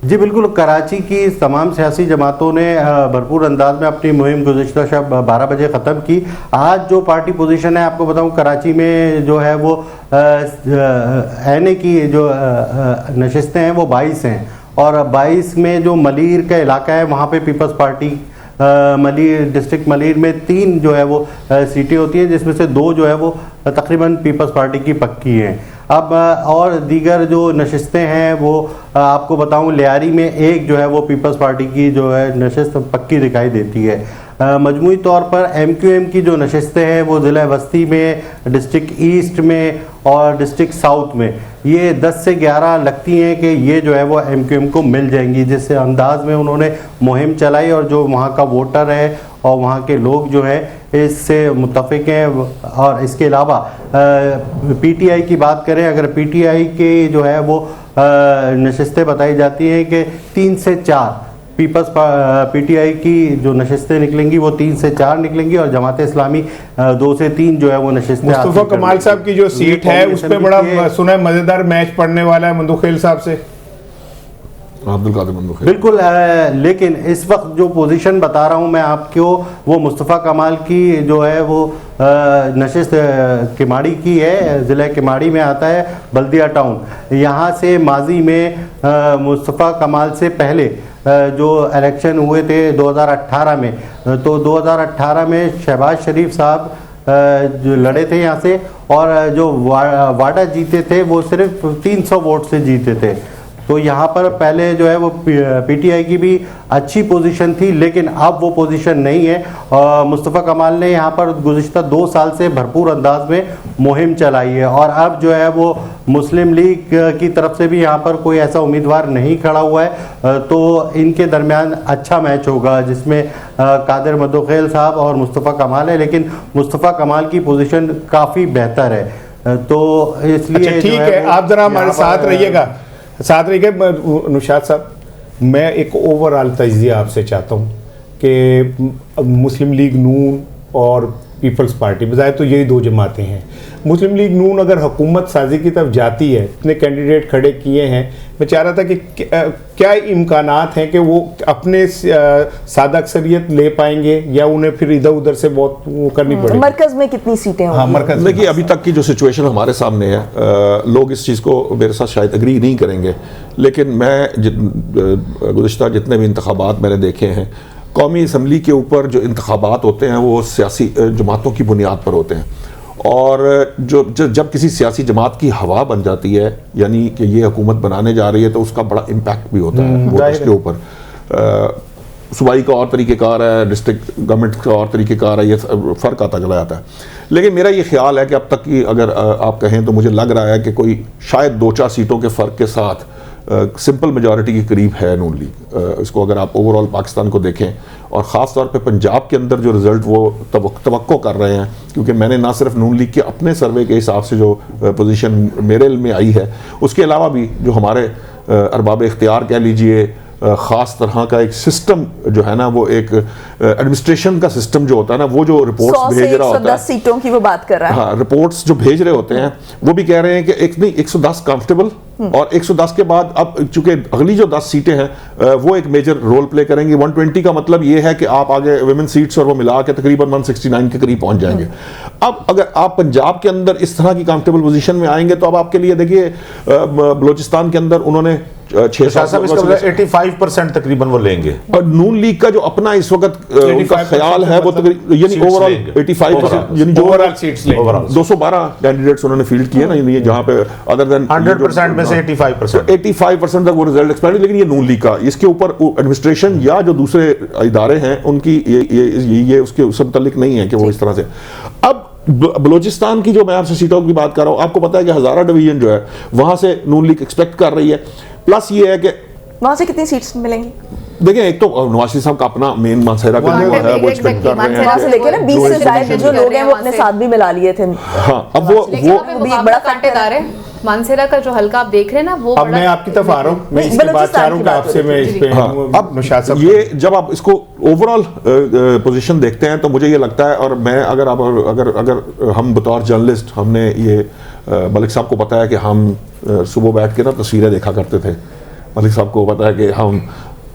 Speaker 7: जी बिल्कुल, कराची की तमाम सियासी जमातों ने भरपूर अंदाज में अपनी मुहिम गुज़िश्ता शब 12 बजे ख़त्म की। आज जो पार्टी पोजीशन है आपको बताऊं, कराची में जो है वो ऐने की जो नशिस्तें हैं वो 22 हैं, और 22 में जो मलीर का इलाका है वहाँ पे पीपल्स पार्टी मलीर डिस्ट्रिक्ट मलीर में 3 जो है वो सीटें होती हैं, जिसमें से 2 जो है वो तकरीबन पीपल्स पार्टी की पक्की हैं। अब और दीगर जो नशिस्तें हैं वो आपको बताऊं, लियारी में एक जो है वो पीपल्स पार्टी की जो है नशिस्त पक्की दिखाई देती है। मजमूई तौर पर MQM की जो नशिस्तें हैं वो ज़िला वस्ती में, डिस्ट्रिक्ट ईस्ट में और डिस्ट्रिक्ट साउथ में, ये 10 से 11 लगती हैं कि ये जो है वो MQM को मिल जाएंगी, जिससे अंदाज में उन्होंने मुहिम चलाई, और जो वहाँ का वोटर है और वहाँ के लोग जो है इससे मुत्तफ़िक हैं। और इसके अलावा PTI की बात करें, अगर PTI के जो है वो नशिस्तें बताई जाती हैं कि 3 से 4 PTI की जो नशिस्तें निकलेंगी वो 3 से 4 निकलेंगी, और जमात इस्लामी 2 से 3 जो है वो नशिस्तें।
Speaker 1: मुस्तफा कमाल साहब की जो सीट है उस पर बड़ा सुना है मजेदार मैच पड़ने वाला है मंदुखेल साहब से।
Speaker 3: अब्दुल कादिर मंदुखेल।
Speaker 7: बिल्कुल, लेकिन इस वक्त जो पोजीशन बता रहा हूं मैं आपको, वो मुस्तफ़ा कमाल की जो है वो नशिस्त किमाड़ी की है। ज़िला किमाड़ी में आता है बल्दिया टाउन। यहाँ से माजी में मुस्तफ़ा कमाल से पहले जो इलेक्शन हुए थे 2018 में, तो 2018 में शहबाज शरीफ साहब जो लड़े थे यहाँ से, और जो वाडा जीते थे वो सिर्फ 300 वोट से जीते थे। तो यहाँ पर पहले जो है वो PTI की भी अच्छी पोजीशन थी, लेकिन अब वो पोजीशन नहीं है। मुस्तफ़ा कमाल ने यहाँ पर गुज़िश्ता 2 साल से भरपूर अंदाज में मुहिम चलाई है, और अब जो है वो मुस्लिम लीग की तरफ से भी यहाँ पर कोई ऐसा उम्मीदवार नहीं खड़ा हुआ है। तो इनके दरमियान अच्छा मैच होगा, जिसमें कादिर मंदुखेल साहब और मुस्तफ़ा कमाल है, लेकिन मुस्तफ़ा कमाल की पोजीशन काफ़ी बेहतर है। तो इसलिए
Speaker 1: ठीक है, आप ज़रा हमारे साथ रहिएगा। नुशाद साहब, मैं एक ओवरऑल तजिया आपसे चाहता हूँ कि मुस्लिम लीग नून और पीपल्स पार्टी, बजाय तो यही 2 जमातें हैं। मुस्लिम लीग नून अगर हुकूमत साजी की तरफ जाती है, इतने कैंडिडेट खड़े किए हैं, मैं चाह रहा था कि क्या इम्कानात हैं कि वो अपने सादा अक्सरियत ले पाएंगे, या उन्हें फिर इधर उधर से बहुत वो करनी पड़ेगी?
Speaker 2: मरकज में कितनी सीटें होंगी?
Speaker 1: हाँ, मरकज।
Speaker 3: देखिए, अभी तक की जो सिचुएशन हमारे सामने है, लोग इस चीज़ को मेरे साथ शायद एग्री नहीं करेंगे, लेकिन मैं गुज़िश्ता जितने भी इंतखाबात मैंने देखे हैं, कौमी असम्बली के ऊपर जो इंतखाबात होते हैं वो सियासी जमातों की बुनियाद पर होते हैं, और जब किसी सियासी जमात की हवा बन जाती है, यानी कि ये हुकूमत बनाने जा रही है, तो उसका बड़ा इम्पैक्ट भी होता है वोटर्स के ऊपर। सूबाई का और तरीक़ेकार है, डिस्ट्रिक्ट गवर्नमेंट का और तरीक़ेकार है, ये फ़र्क आता चला जाता है। लेकिन मेरा ये ख्याल है कि अब तक की अगर आप कहें तो मुझे लग रहा है कि कोई शायद 2-4 सीटों के फ़र्क के साथ सिंपल मेजॉरिटी के करीब है नून लीग। इसको अगर आप ओवरऑल पाकिस्तान को देखें, और ख़ास तौर पे पंजाब के अंदर जो रिज़ल्ट वो तवक्को कर रहे हैं, क्योंकि मैंने ना सिर्फ नून लीग के अपने सर्वे के हिसाब से जो पोजीशन मेरे इल्म में आई है, उसके अलावा भी जो हमारे अरबाब इख्तियार कह लीजिए, ख़ास तरह का एक सिस्टम जो है ना, वो एक एडमिनिस्ट्रेशन का सिस्टम जो होता है ना, वो जो रिपोर्ट्स भेज रहा होता है,
Speaker 2: 110 सीटों की वो बात कर रहा है।
Speaker 3: हाँ, रिपोर्ट्स जो भेज रहे होते हैं वो भी कह रहे हैं कि 110 कंफर्टेबल और 110 के बाद अब चूंकि अगली जो 10 सीटें हैं वो एक मेजर रोल प्ले करेंगी। 120 का मतलब ये है कि आप आगे वुमेन सीट्स और वो मिला के तकरीबन 169 के करीब पहुंच जाएंगे। अब अगर आप पंजाब के अंदर इस तरह की कंफर्टेबल पोजीशन में आएंगे तो अब आपके लिए देखिए बलोचिस्तान के अंदर उन्होंने
Speaker 5: 85% तकरीबन वो लेंगे,
Speaker 3: और नून लीग का जो अपना इस वक्त उनका ख्याल है वो यानी ओवरऑल 85% यानी जो
Speaker 1: ओवरऑल सीट्स लेंगे
Speaker 3: 212 कैंडिडेट्स उन्होंने फील्ड किए ना, ये जहां पे अदर देन
Speaker 5: 100% में से
Speaker 3: 85% तक वो रिजल्ट एक्सपेक्ट है। लेकिन ये नून लीग का, इसके ऊपर एडमिनिस्ट्रेशन या जो दूसरे इदारे हैं उनकी ये उसके उससे मुतल्लिक नहीं है कि वो इस तरह से। अब बलोचिस्तान की जो मैं आपसे सीटों की बात कर रहा हूँ, आपको पता है कि हज़ारा डिवीजन जो है वहां से नून लीग एक्सपेक्ट कर रही है। प्लस ये है कि
Speaker 2: वहां से कितनी सीट्स मिलेंगी?
Speaker 3: देखिए, एक तो नवाज शरीफ साहब का अपना मेन मानसेरा का जो है वो एक्सपेक्ट कर रहे
Speaker 2: वहां से
Speaker 3: हैं,
Speaker 2: लेके ना 20 से ज्यादा जो लोग हैं वो अपने साथ भी मिला लिए थे।
Speaker 3: हाँ, अब वो
Speaker 2: भी एक बड़ा
Speaker 6: कांटेदार है। मानसेरा का जो हल्का आप देख रहे हैं ना, वो
Speaker 1: अब मैं आपकी तरफ आ रहा हूँ, मैं इसके बाद चाह रहा हूँ कि आपसे मैं इस पे
Speaker 3: अब ये जब आप इसको ओवरऑल पोजीशन देखते हैं तो मुझे ये लगता है, और मैं अगर हम बतौर जर्नलिस्ट, हमने ये मलिक साहब को पता है कि हम सुबह बैठ के ना तस्वीरें देखा करते थे, मलिक साहब को पता है कि हम,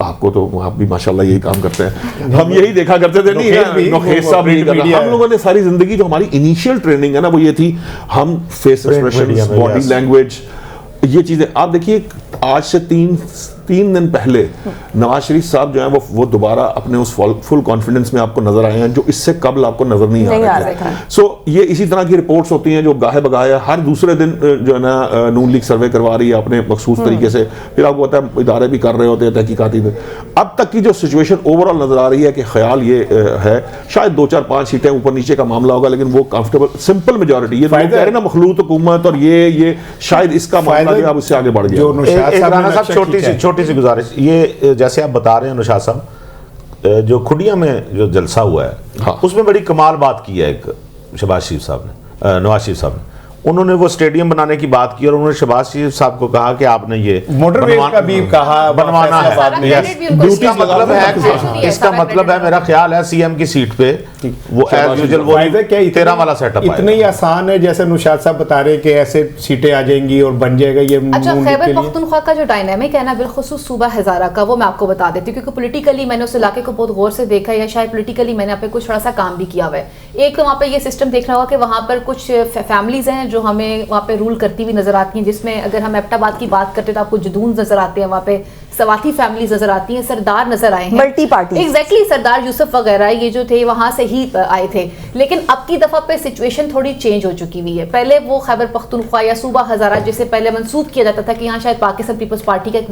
Speaker 3: आपको तो आप भी माशाल्लाह यही काम करते हैं, हम यही देखा करते थे। नहीं, नोखेस साहब भी हम लोगों ने सारी जिंदगी जो हमारी इनिशियल ट्रेनिंग है ना वो ये थी, हम फेस एक्सप्रेशंस, बॉडी लैंग्वेज, ये चीजें आप देखिए। आज से तीन दिन पहले नवाज शरीफ साहब जो है वो दोबारा अपने उस फुल कॉन्फिडेंस में आपको नजर आए हैं जो इससे कबल आपको नजर नहीं आ रहे थे। सो ये इसी तरह की रिपोर्ट्स होती हैं जो गाहे बगाहे हर दूसरे दिन जो है ना नून लीग सर्वे करवा रही है अपने मखसूस तरीके से, फिर आपको पता है इदारे भी कर रहे होते हैं तहकीकाती में। अब तक की जो सिचुएशन ओवरऑल नजर आ रही है कि ख्याल ये है शायद 2-4-5 सीटें ऊपर नीचे का मामला होगा, लेकिन वो कंफर्टेबल सिंपल मेजोरिटी, ये कह रहे ना मखलूत हुकूमत, और ये शायद इसका मामला जो अब इससे आगे बढ़ गया।
Speaker 5: छोटी सी गुजारिश, ये जैसे आप बता रहे हैं अनुशाद साहब, जो खुडिया में जो जलसा हुआ है,
Speaker 3: हाँ,
Speaker 5: उसमें बड़ी कमाल बात की है एक शहबाज शरीफ साहब ने, नवाज शरीफ साहब ने। उन्होंने वो स्टेडियम बनाने की बात की और उन्होंने शहबाज शरीफ साहब को कहा कि आपने ये
Speaker 1: मोटरवे का भी कहा
Speaker 5: बनवाना है। इसका मतलब है मेरा ख्याल है सीएम की सीट पे वो एज यूजुअल वो 13 वाला सेटअप है।
Speaker 1: इतना ही आसान है जैसे नुशाद साहब बता रहे हैं कि ऐसे सीटें आ जाएंगी और बन जाएगा ये।
Speaker 6: अच्छा, खैबर पख्तूनख्वा का जो डायनामिक है ना, बिलखुसूस सूबा हज़ारा का, वो मैं आपको बता देती हूँ क्योंकि पॉलिटिकली मैंने उस इलाके को बहुत गौर से देखा है, या शायद पॉलिटिकली मैंने यहाँ पे कुछ थोड़ा सा काम भी किया हुआ है। एक तो वहाँ पे ये सिस्टम देखना होगा कि वहाँ पर कुछ फैमिलीज हैं जो हमें वहाँ पे रूल करती हुई नजर आती हैं, जिसमें अगर हम एबटाबाद की बात करते हैं तो आपको जदून नजर आते हैं, वहाँ पे सवाती फैमिलीज नजर आती हैं, सरदार नजर आए हैं,
Speaker 2: मल्टी पार्टी,
Speaker 6: एग्जैक्टली सरदार यूसुफ वगैरह ये जो थे वहां से ही आए थे। लेकिन अब की दफा पे सिचुएशन थोड़ी चेंज हो चुकी हुई है। पहले वो खैबर पख्तूनख्वा या सूबा हज़ारा जिसे पहले मंसूब किया जाता था कि यहाँ शायद पाकिस्तान पीपल्स पार्टी का एक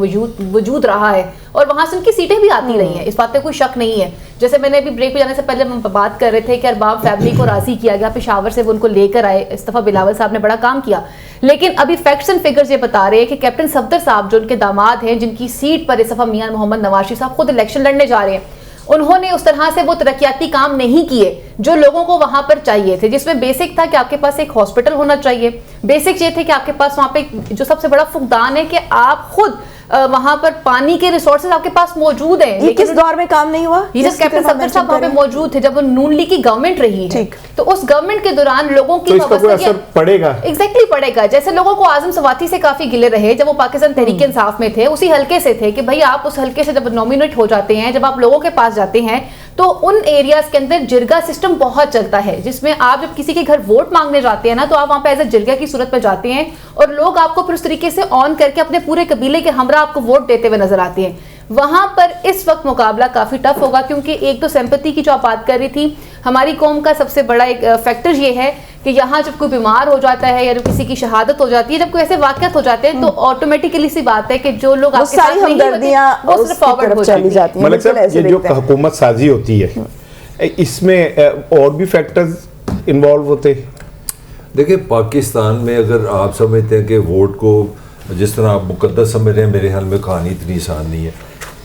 Speaker 6: वजूद रहा है और वहां से उनकी सीटें भी आती रही हैं, इस बात पे कोई शक नहीं है। जैसे मैंने अभी ब्रेक पे जाने से पहले हम बात कर रहे थे कि अरबाब फैमिली को राजी किया गया, पेशावर से वो उनको लेकर आए, इस दफा बिलावल साहब ने बड़ा काम किया। लेकिन अभी फैक्ट्स एंड फिगर्स ये बता रहे हैं कि कैप्टन सफदर साहब जो उनके दामाद हैं, जिनकी सीट पर इस दफा मियां मोहम्मद नवाज शरीफ साहब खुद इलेक्शन लड़ने जा रहे हैं, उन्होंने उस तरह से वो तरक्याती काम नहीं किए जो लोगों को वहां पर चाहिए थे, जिसमें बेसिक था कि आपके पास एक हॉस्पिटल होना चाहिए, बेसिक ये थे कि आपके पास वहां पे जो सबसे बड़ा फुकदान है कि आप खुद वहां पर पानी के रिसोर्सेज आपके पास मौजूद हैं।
Speaker 2: लेकिन किस दौर में काम नहीं हुआ?
Speaker 6: कैप्टन सफदर साहब वहां पे मौजूद थे जब नून लीग की गवर्नमेंट रही है, तो उस गवर्नमेंट के दौरान लोगों की
Speaker 1: असर पड़ेगा,
Speaker 6: एग्जैक्टली पड़ेगा। जैसे लोगों को आजम सवाती से काफी गिले रहे जब वो पाकिस्तान तहरीक इंसाफ में थे, उसी हल्के से थे कि भाई आप उस हल्के से जब नॉमिनेट हो जाते हैं, जब आप लोगों के पास जाते हैं तो उन एरियाज के अंदर जिरगा सिस्टम बहुत चलता है, जिसमें आप जब किसी के घर वोट मांगने जाते हैं ना तो आप वहां पे एज ए जिरगा की सूरत पर जाते हैं और लोग आपको फिर उस तरीके से ऑन करके अपने पूरे कबीले के हमरा आपको वोट देते हुए नजर आते हैं। वहां पर इस वक्त मुकाबला काफी टफ होगा क्योंकि एक तो सिंपैथी की जो आप बात कर रही थी, हमारी कौम का सबसे बड़ा एक फैक्टर ये है कि यहाँ जब कोई बीमार हो जाता है या जब किसी की शहादत हो जाती है, जब कोई ऐसे वाक़यात हो जाते हैं तो ऑटोमेटिकली सी बात है कि जो लोग आपके साथ नहीं होते वो सिर्फ फॉरवर्ड हो जाती है।
Speaker 1: मलिक साहब, ये जो हुकूमत साजी होती है इसमें और भी फैक्टर्स इन्वॉल्व होते हैं।
Speaker 4: देखिए, पाकिस्तान में अगर आप समझते हैं कि वोट को जिस तरह आप मुकद्दस समझ रहे हैं, मेरे ख्याल में कहानी इतनी आसान नहीं है।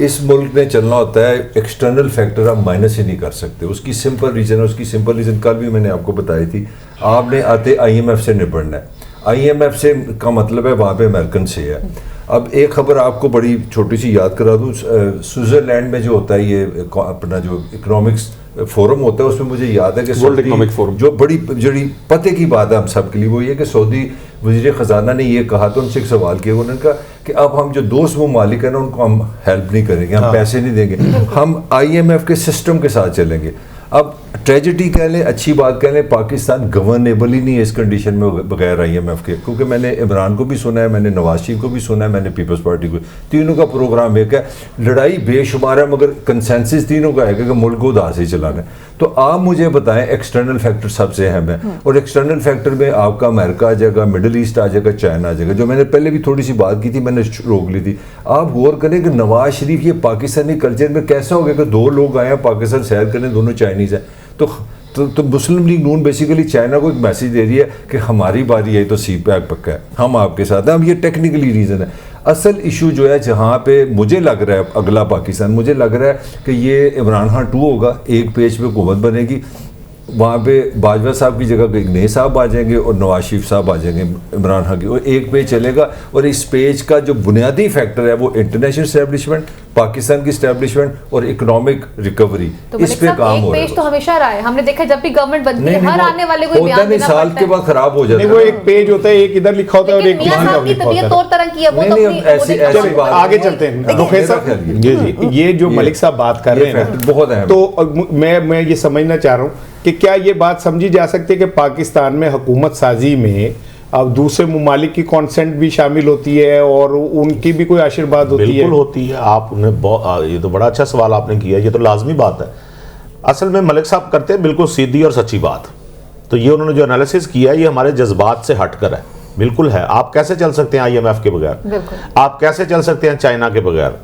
Speaker 4: इस मुल्क में चलना होता है, एक्सटर्नल फैक्टर आप माइनस ही नहीं कर सकते। उसकी सिंपल रीज़न कल भी मैंने आपको बताई थी। आपने आते IMF से निपटना है। IMF से का मतलब है वहाँ पे अमेरिकन से है। अब एक खबर आपको बड़ी छोटी सी याद करा दूँ, स्विट्ज़रलैंड में जो होता है ये अपना जो इकोनॉमिक्स फोरम होता है, उसमें मुझे याद है कि
Speaker 3: वर्ल्ड इकोनॉमिक फोरम
Speaker 4: जो बड़ी पते की बात है हम सब के लिए, वो ये कि सऊदी वज़ीर ख़जाना ने ये कहा, तो उनसे एक सवाल किया, उन्होंने कहा कि अब हम जो दोस्त ममालिक हैं ना उनको हम हेल्प नहीं करेंगे, हम पैसे नहीं देंगे, हम IMF के सिस्टम के साथ चलेंगे। अब ट्रेजिडी कह लें, अच्छी बात कह लें, पाकिस्तान गवर्नेबल ही नहीं है इस कंडीशन में बगैर IMF के, क्योंकि मैंने इमरान को भी सुना है, मैंने नवाज शरीफ को भी सुना है, मैंने पीपल्स पार्टी को, तीनों का प्रोग्राम एक है, लड़ाई बेशुमार है, मगर कंसेंसस तीनों का है कि मुल्क को उदास ही चलाना है। तो आप मुझे बताएं, एक्सटर्नल फैक्टर सबसे अहम है, और एक्सटर्नल फैक्टर में आपका अमेरिका आ जाएगा, मिडल ईस्ट आ जाएगा, चाइना आ जाएगा, जो मैंने पहले भी थोड़ी सी बात की थी, मैंने रोक ली थी। आप गौर करें कि नवाज शरीफ ये पाकिस्तानी कल्चर में कैसा हो गया कि दो लोग आए हैं पाकिस्तान सैर करें, दोनों चाइनीज़ हैं, तो मुस्लिम लीग नून बेसिकली चाइना को एक मैसेज दे रही है कि हमारी बारी है तो CPEC पक्का है, हम आपके साथ हैं। अब ये टेक्निकली रीज़न है। असल इशू जो है जहाँ पे मुझे लग रहा है अगला पाकिस्तान, मुझे लग रहा है कि ये इमरान खान 2 होगा, एक पेज पे हुकूमत बनेगी, वहाँ पे बाजवा साहब की जगह एक नए साहब आ जाएंगे और नवाज शरीफ साहब आ जाएंगे इमरान खान की, और एक पेज चलेगा। और इस पेज का जो बुनियादी फैक्टर है वो इंटरनेशनल एस्टेब्लिशमेंट, पाकिस्तान की एस्टेब्लिशमेंट और इकोनॉमिक रिकवरी,
Speaker 6: तो
Speaker 4: इस पे काम हो रहा है।
Speaker 6: पेज तो हमेशा रहा है, हमने देखा जब भी गवर्नमेंट बनती है हर आने वाले को बयान देना पड़ता है।
Speaker 4: साल के बाद खराब हो जाता है।
Speaker 1: वो एक पेज होता है, एक इधर लिखा होता है और एक
Speaker 6: मियां साहब की तबीयत तौर तरह की है, वो
Speaker 4: नहीं,
Speaker 6: तो
Speaker 4: ऐसी बात
Speaker 1: आगे चलते हैं। रुखैर साहब, ये जो मलिक साहब बात कर रहे हैं
Speaker 4: बहुत अहम,
Speaker 1: तो मैं ये समझना चाह रहा हूँ कि क्या ये बात समझी जा सकती है कि पाकिस्तान में हुकूमत साजी में अब दूसरे ममालिक की कॉन्सेंट भी शामिल होती है और उनकी भी कोई आशीर्वाद होती है?
Speaker 5: बिल्कुल होती है। आपने ये तो बड़ा अच्छा सवाल आपने किया, ये तो लाजमी बात है। असल में मलिक साहब करते हैं बिल्कुल सीधी और सच्ची बात। तो ये उन्होंने जो एनालिसिस किया ये हमारे जज्बात से हटकर है, बिल्कुल है। आप कैसे चल सकते हैं IMF के बगैर? आप कैसे चल सकते हैं चाइना के बगैर?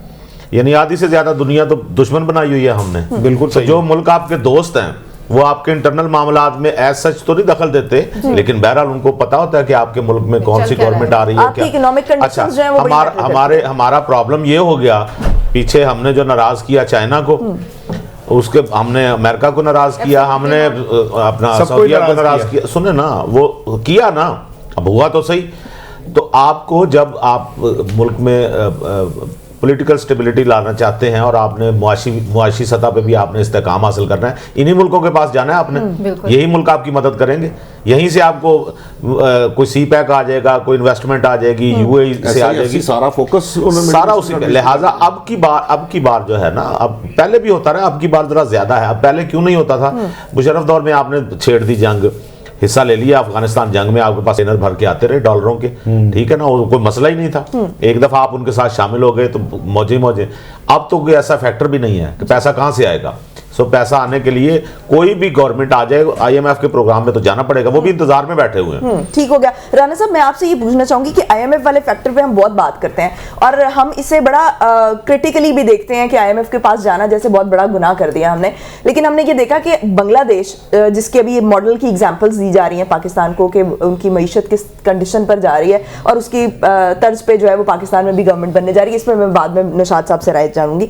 Speaker 5: यानी आधी से ज्यादा दुनिया तो दुश्मन बनाई हुई है हमने।
Speaker 1: बिल्कुल
Speaker 5: तो जो मुल्क आपके दोस्त हैं वो आपके इंटरनल मामलात में एज सच तो नहीं दखल देते, लेकिन बहरहाल उनको पता होता है कि आपके मुल्क में कौन सी गवर्नमेंट आ रही है, क्या। अच्छा, हमारा प्रॉब्लम ये हो गया, पीछे हमने जो नाराज किया चाइना को, उसके हमने अमेरिका को नाराज किया, हमने अपना सऊदीया को नाराज किया। सुने ना, वो किया ना, अब हुआ तो सही। तो आपको जब आप मुल्क में पॉलिटिकल स्टेबिलिटी लाना चाहते हैं और आपने मुआशी सतह पे भी आपने इस्तेकाम हासिल करना है, इन्हीं मुल्कों के पास जाना है आपने। यही मुल्क आपकी मदद करेंगे, यहीं से आपको कोई CPEC आ जाएगा, कोई इन्वेस्टमेंट आ जाएगी, UAE से आ जाएगी,
Speaker 3: सारा फोकस
Speaker 5: सारा उसी पे। लिहाजा अब की बार जो है ना, अब पहले भी होता रहा, अब की बार जरा ज्यादा है। अब पहले क्यों नहीं होता था? मुशर्रफ दौर में आपने छेड़ दी जंग, हिस्सा ले लिया अफगानिस्तान जंग में, आपके पास सेनर भर के आते रहे डॉलरों के, ठीक है ना, वो कोई मसला ही नहीं था। एक दफा आप उनके साथ शामिल हो गए तो मौजे मौजे। अब तो कोई ऐसा फैक्टर भी नहीं है कि पैसा कहां से आएगा। सो पैसा आने के लिए कोई भी गवर्नमेंट आ जाए, IMF के प्रोग्राम में तो जाना पड़ेगा, वो भी इंतजार में बैठे हुए हैं।
Speaker 2: ठीक हो गया। राना साहब, मैं आपसे ये पूछना चाहूंगी कि IMF वाले फैक्टर पे हम बहुत बात करते हैं और हम इसे बड़ा क्रिटिकली भी देखते हैं कि IMF के पास जाना जैसे बहुत बड़ा गुनाह कर दिया हमने। लेकिन हमने ये देखा कि बांग्लादेश, जिसके अभी मॉडल की एग्जाम्पल्स दी जा रही हैं पाकिस्तान को कि उनकी मईशत किस कंडीशन पर जा रही है और उसकी तर्ज पे जो है वो पाकिस्तान में भी गवर्नमेंट बनने जा रही है, इसमें मैं बाद में निशात साहब से राय जानूंगी।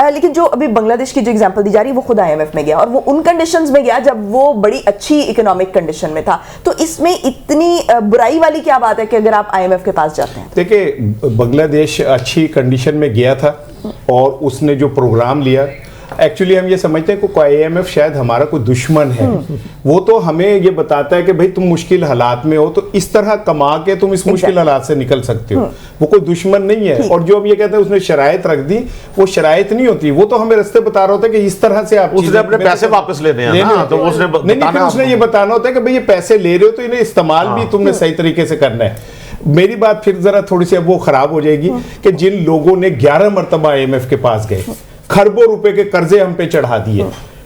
Speaker 2: लेकिन जो अभी बांग्लादेश की जो एग्जांपल दी जा रही है वो खुद IMF में गया और वो उन कंडीशंस में गया जब वो बड़ी अच्छी इकोनॉमिक कंडीशन में था। तो इसमें इतनी बुराई वाली क्या बात है कि अगर आप IMF के पास जाते हैं?
Speaker 1: देखिए, बांग्लादेश अच्छी कंडीशन में गया था और उसने जो प्रोग्राम लिया, एक्चुअली हम ये समझते हैं कि IMF शायद हमारा कोई दुश्मन है। वो तो हमें ये बताता है कि भाई तुम मुश्किल हालात में हो तो इस तरह कमा के तुम इस मुश्किल हालात से निकल सकते हो। वो कोई दुश्मन नहीं है। और जो हम ये कहते हैं उसने शराइत रख दी, वो शराइत नहीं होती, वो तो हमें रास्ते बता रहा होता है कि इस तरह से आप
Speaker 5: उसने अपने पैसे वापस लेने हैं ना, तो
Speaker 1: उसने ये बताना होता है कि भाई ये पैसे ले रहे हो तो इन्हें इस्तेमाल भी तुमने सही तरीके से करना है। मेरी बात फिर जरा थोड़ी सी अब वो खराब हो जाएगी कि जिन लोगों ने 11 मरतबा IMF के पास गए, खरबों रुपए के कर्जे हम पे चढ़ा दिए,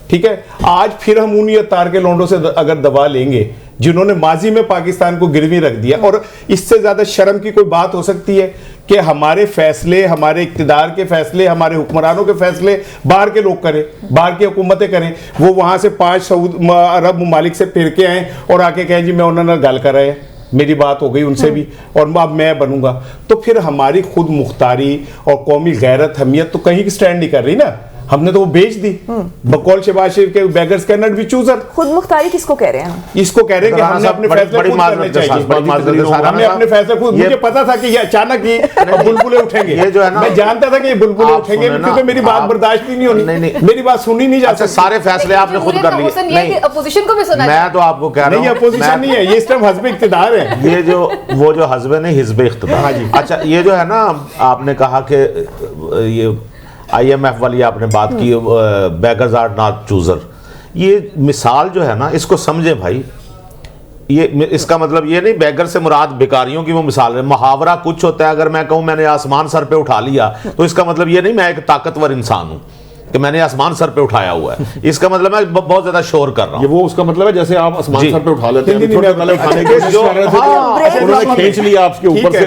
Speaker 1: ठीक है, आज फिर हम उन तार के लौंडों से अगर दबा लेंगे जिन्होंने माजी में पाकिस्तान को गिरवी रख दिया, और इससे ज्यादा शर्म की कोई बात हो सकती है कि हमारे फैसले, हमारे इक्तिदार के फैसले, हमारे हुक्मरानों के फैसले बाहर के लोग करें, बाहर की हुकूमतें करें। वो वहां से 5 अरब ममालिक से फिर के आए और आके कहें जी मैं उन्होंने गल कर रहे हैं, मेरी बात हो गई उनसे भी, और अब मैं बनूंगा, तो फिर हमारी खुद मुख्तारी और कौमी गैरत हमियत तो कहीं की स्टैंड नहीं कर रही ना, हमने तो वो बेच दी बकौल शहबाज शरीफ के beggars can not be chooser.
Speaker 2: खुद मुख्तारी किसको कह रहे हैं हम?
Speaker 1: इसको कह रहे हैं कि हमने अपने फैसले खुद करने चाहिए, हमने अपने फैसले खुद, मुझे पता था कि ये अचानक ही बुलबुले उठेंगे,
Speaker 5: ये जो है ना,
Speaker 1: मैं जानता था कि ये बुलबुले उठेंगे, क्योंकि मेरी बात बर्दाश्त ही नहीं होनी, मेरी बात सुनी नहीं जा सकती।
Speaker 5: सारे फैसले आपने खुद कर लिए,
Speaker 6: नहीं अपोजिशन को भी सुना,
Speaker 5: मैं तो आपको कह रहा हूं,
Speaker 1: नहीं अपोजिशन नहीं है ये, इस टाइम हस्ब इख्तिदार है,
Speaker 5: ये जो वो जो हस्ब है हिज़्ब इख्तिदार। अच्छा, ये जो है ना, आपने कहा कि ये IMF वाली आपने बात की, बेगर्स आर नॉट चूजर, ये मिसाल जो है ना, इसको समझे भाई, ये इसका मतलब ये नहीं बेगर से मुराद भिखारियों की वो मिसाल है। मुहावरा कुछ होता है, अगर मैं कहूं मैंने आसमान सर पे उठा लिया तो इसका मतलब ये नहीं मैं एक ताकतवर इंसान हूं कि मैंने आसमान सर पे उठाया हुआ है, इसका मतलब मैं बहुत ज्यादा शोर कर रहा हूं।
Speaker 3: ये वो उसका मतलब है जैसे आप आसमान सर पे उठा लेते हैं, थोड़े पहले उठाने की कोशिश कर रहे थे, उन्होंने खींच लिया आपके ऊपर से।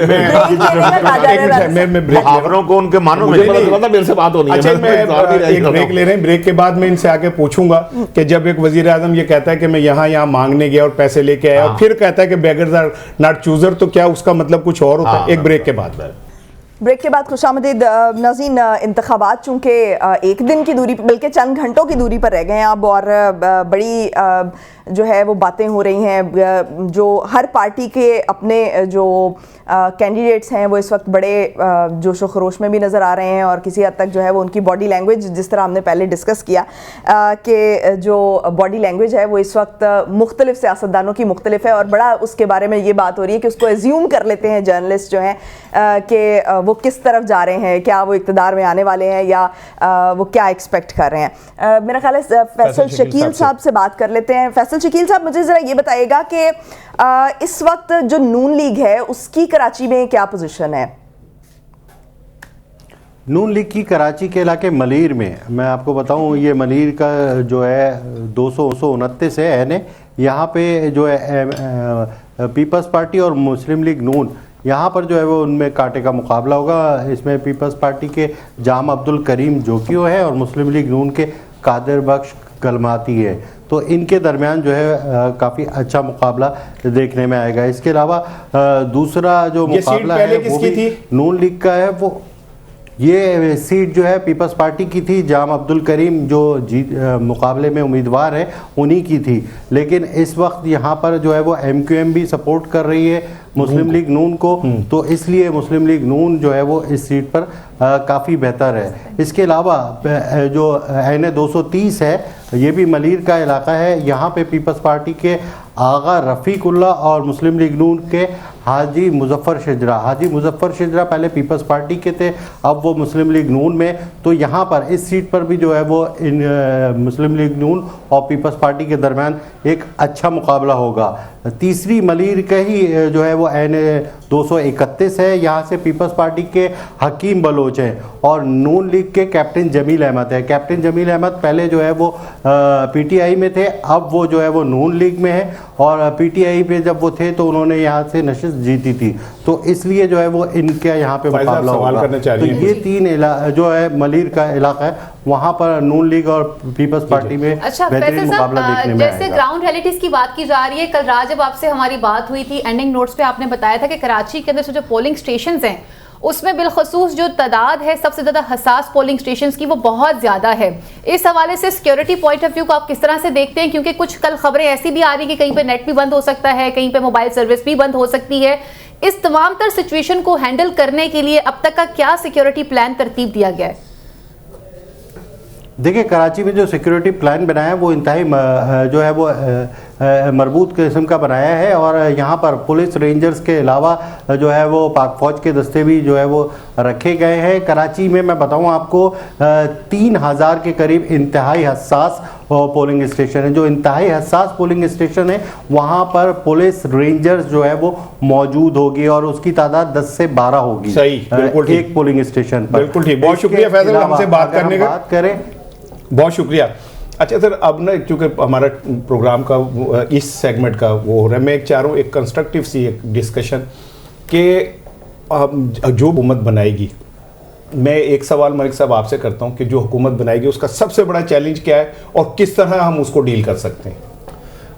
Speaker 5: मुहावरों को उनके मानो में
Speaker 3: मेरे से बात होनी है।
Speaker 1: अच्छा, मैं एक ब्रेक ले रहे हैं, ब्रेक के बाद मैं इनसे आके पूछूंगा कि जब एक वजीर आजम ये कहता है कि मैं यहाँ मांगने गया और पैसे लेके आया, फिर कहता है कि बेगर्स आर नॉट चूजर, तो क्या उसका मतलब कुछ और होता है? एक ब्रेक के बाद
Speaker 2: ब्रेक के बाद खुशामदीद नाज़रीन, इंतखाबात चूँकि एक दिन की दूरी बल्कि चंद घंटों की दूरी पर रह गए हैं अब, और बड़ी जो है वो बातें हो रही हैं, जो हर पार्टी के अपने जो कैंडिडेट्स हैं वो इस वक्त बड़े जोशो खरोश में भी नज़र आ रहे हैं, और किसी हद तक जो है वो उनकी बॉडी लैंग्वेज, जिस तरह हमने पहले डिस्कस किया कि जो बॉडी लैंग्वेज है वो इस वक्त मुख्तलिफ सियासतदानों की मुख्तलिफ है, और बड़ा उसके बारे में ये बात हो रही है कि उसको एज्यूम कर लेते हैं जर्नलिस्ट जो हैं कि वो किस तरफ जा रहे हैं, क्या वो इक़्तिदार में आने वाले हैं या वो क्या एक्सपेक्ट कर रहे हैं। मेरा ख्याल है फैसल शकील साहब से बात कर लेते हैं। फैसल शकील साहब, मुझे ज़रा ये बताइएगा कि इस वक्त जो नून लीग है उसकी कराची में क्या पोजीशन है?
Speaker 7: नून लीग की कराची के इलाके मलीर में, मैं आपको बताऊं, ये मलीर का जो है 229 है एन ए, यहाँ पे जो है पीपल्स पार्टी और मुस्लिम लीग नून, यहाँ पर जो है वो उनमें कांटे का मुकाबला होगा। इसमें पीपल्स पार्टी के जाम अब्दुल करीम जोकियो है और मुस्लिम लीग नून के कादिर बख्श गलमाती है, तो इनके दरमियान जो है काफ़ी अच्छा मुकाबला देखने में आएगा। इसके अलावा दूसरा जो मुकाबला है वो भी नून लीग का है, वो ये सीट जो है पीपल्स पार्टी की थी, जाम अब्दुल करीम जो मुकाबले में उम्मीदवार है उन्हीं की थी, लेकिन इस वक्त यहाँ पर जो है वो MQM भी सपोर्ट कर रही है मुस्लिम लीग नून को, तो इसलिए मुस्लिम लीग नून जो है वो इस सीट पर काफ़ी बेहतर है। इसके अलावा जो NA 230 है, ये भी मलीर का इलाका है, यहाँ पे पीपल्स पार्टी के आगा रफ़ीकुल्ला और मुस्लिम लीग नून के हाजी मुजफ्फर शिजरा, हाजी मुजफ्फर शिजरा पहले पीपल्स पार्टी के थे, अब वो मुस्लिम लीग नून में, तो यहाँ पर इस सीट पर भी जो है वो इन मुस्लिम लीग नून और पीपल्स पार्टी के दरमियान एक अच्छा मुकाबला होगा। तीसरी मलीर का ही जो है वो NA 231 है, यहाँ से पीपल्स पार्टी के हकीम बलोच हैं और नून लीग के कैप्टन जमील अहमद है। कैप्टन जमील अहमद पहले जो है वो PTI में थे, अब वो जो है वो नून लीग में है, और PTI पे जब वो थे तो उन्होंने यहाँ से नशिस्त जीती थी, तो इसलिए जो है वो इनके यहाँ पे मुकाबला होगा। तो ये तीन जो है मलीर का इलाका है, वहाँ पर नून लीग और पीपल्स पार्टी में बेहतरीन मुकाबला देखने में आएगा।
Speaker 6: जैसे ग्राउंड रियलिटीज की बात की जा रही है, कल रात जब आपसे हमारी बात हुई थी एंडिंग नोट्स पे आपने बताया था कि कराची के अंदर से जो पोलिंग स्टेशंस हैं उसमें बिलखसूस जो तादाद है सबसे ज़्यादा हसास पोलिंग स्टेशंस की वो बहुत ज़्यादा है। इस हवाले से सिक्योरिटी पॉइंट ऑफ व्यू को आप किस तरह से देखते हैं, क्योंकि कुछ कल खबरें ऐसी भी आ रही कि कहीं पे नेट भी बंद हो सकता है, कहीं पे मोबाइल सर्विस भी बंद हो सकती है। इस तमाम तर सिचुएशन को हैंडल करने के लिए अब तक का क्या सिक्योरिटी प्लान तरतीब दिया गया है?
Speaker 7: देखिए, कराची में जो सिक्योरिटी प्लान बनाया है वो इंतहाई जो है वो मरबूत किस्म का बनाया है, और यहाँ पर पुलिस रेंजर्स के अलावा जो है वो पाक फौज के दस्ते भी जो है वो रखे गए हैं। कराची में मैं बताऊँ आपको 3000 के करीब इंतहाई हसास पोलिंग स्टेशन है। जो इंतहाई हसास पोलिंग स्टेशन है वहाँ पर पुलिस रेंजर्स जो है वो मौजूद होगी और उसकी तादाद 10 से 12 होगी।
Speaker 1: सही, बिल्कुल
Speaker 7: एक पोलिंग स्टेशन पर।
Speaker 1: बिल्कुल ठीक, बहुत शुक्रिया फैसल हमसे बात करने का।
Speaker 7: बात करें,
Speaker 1: बहुत शुक्रिया। अच्छा सर, अब ना क्योंकि हमारा प्रोग्राम का इस सेगमेंट का वो हो रहा है, मैं एक चाह रहा हूँ एक कंस्ट्रक्टिव सी एक डिस्कशन कि जो हुकूमत बनाएगी, मैं एक सवाल मलिक साहब आपसे करता हूँ कि जो हुकूमत बनाएगी उसका सबसे बड़ा चैलेंज क्या है और किस तरह हम उसको डील कर सकते हैं?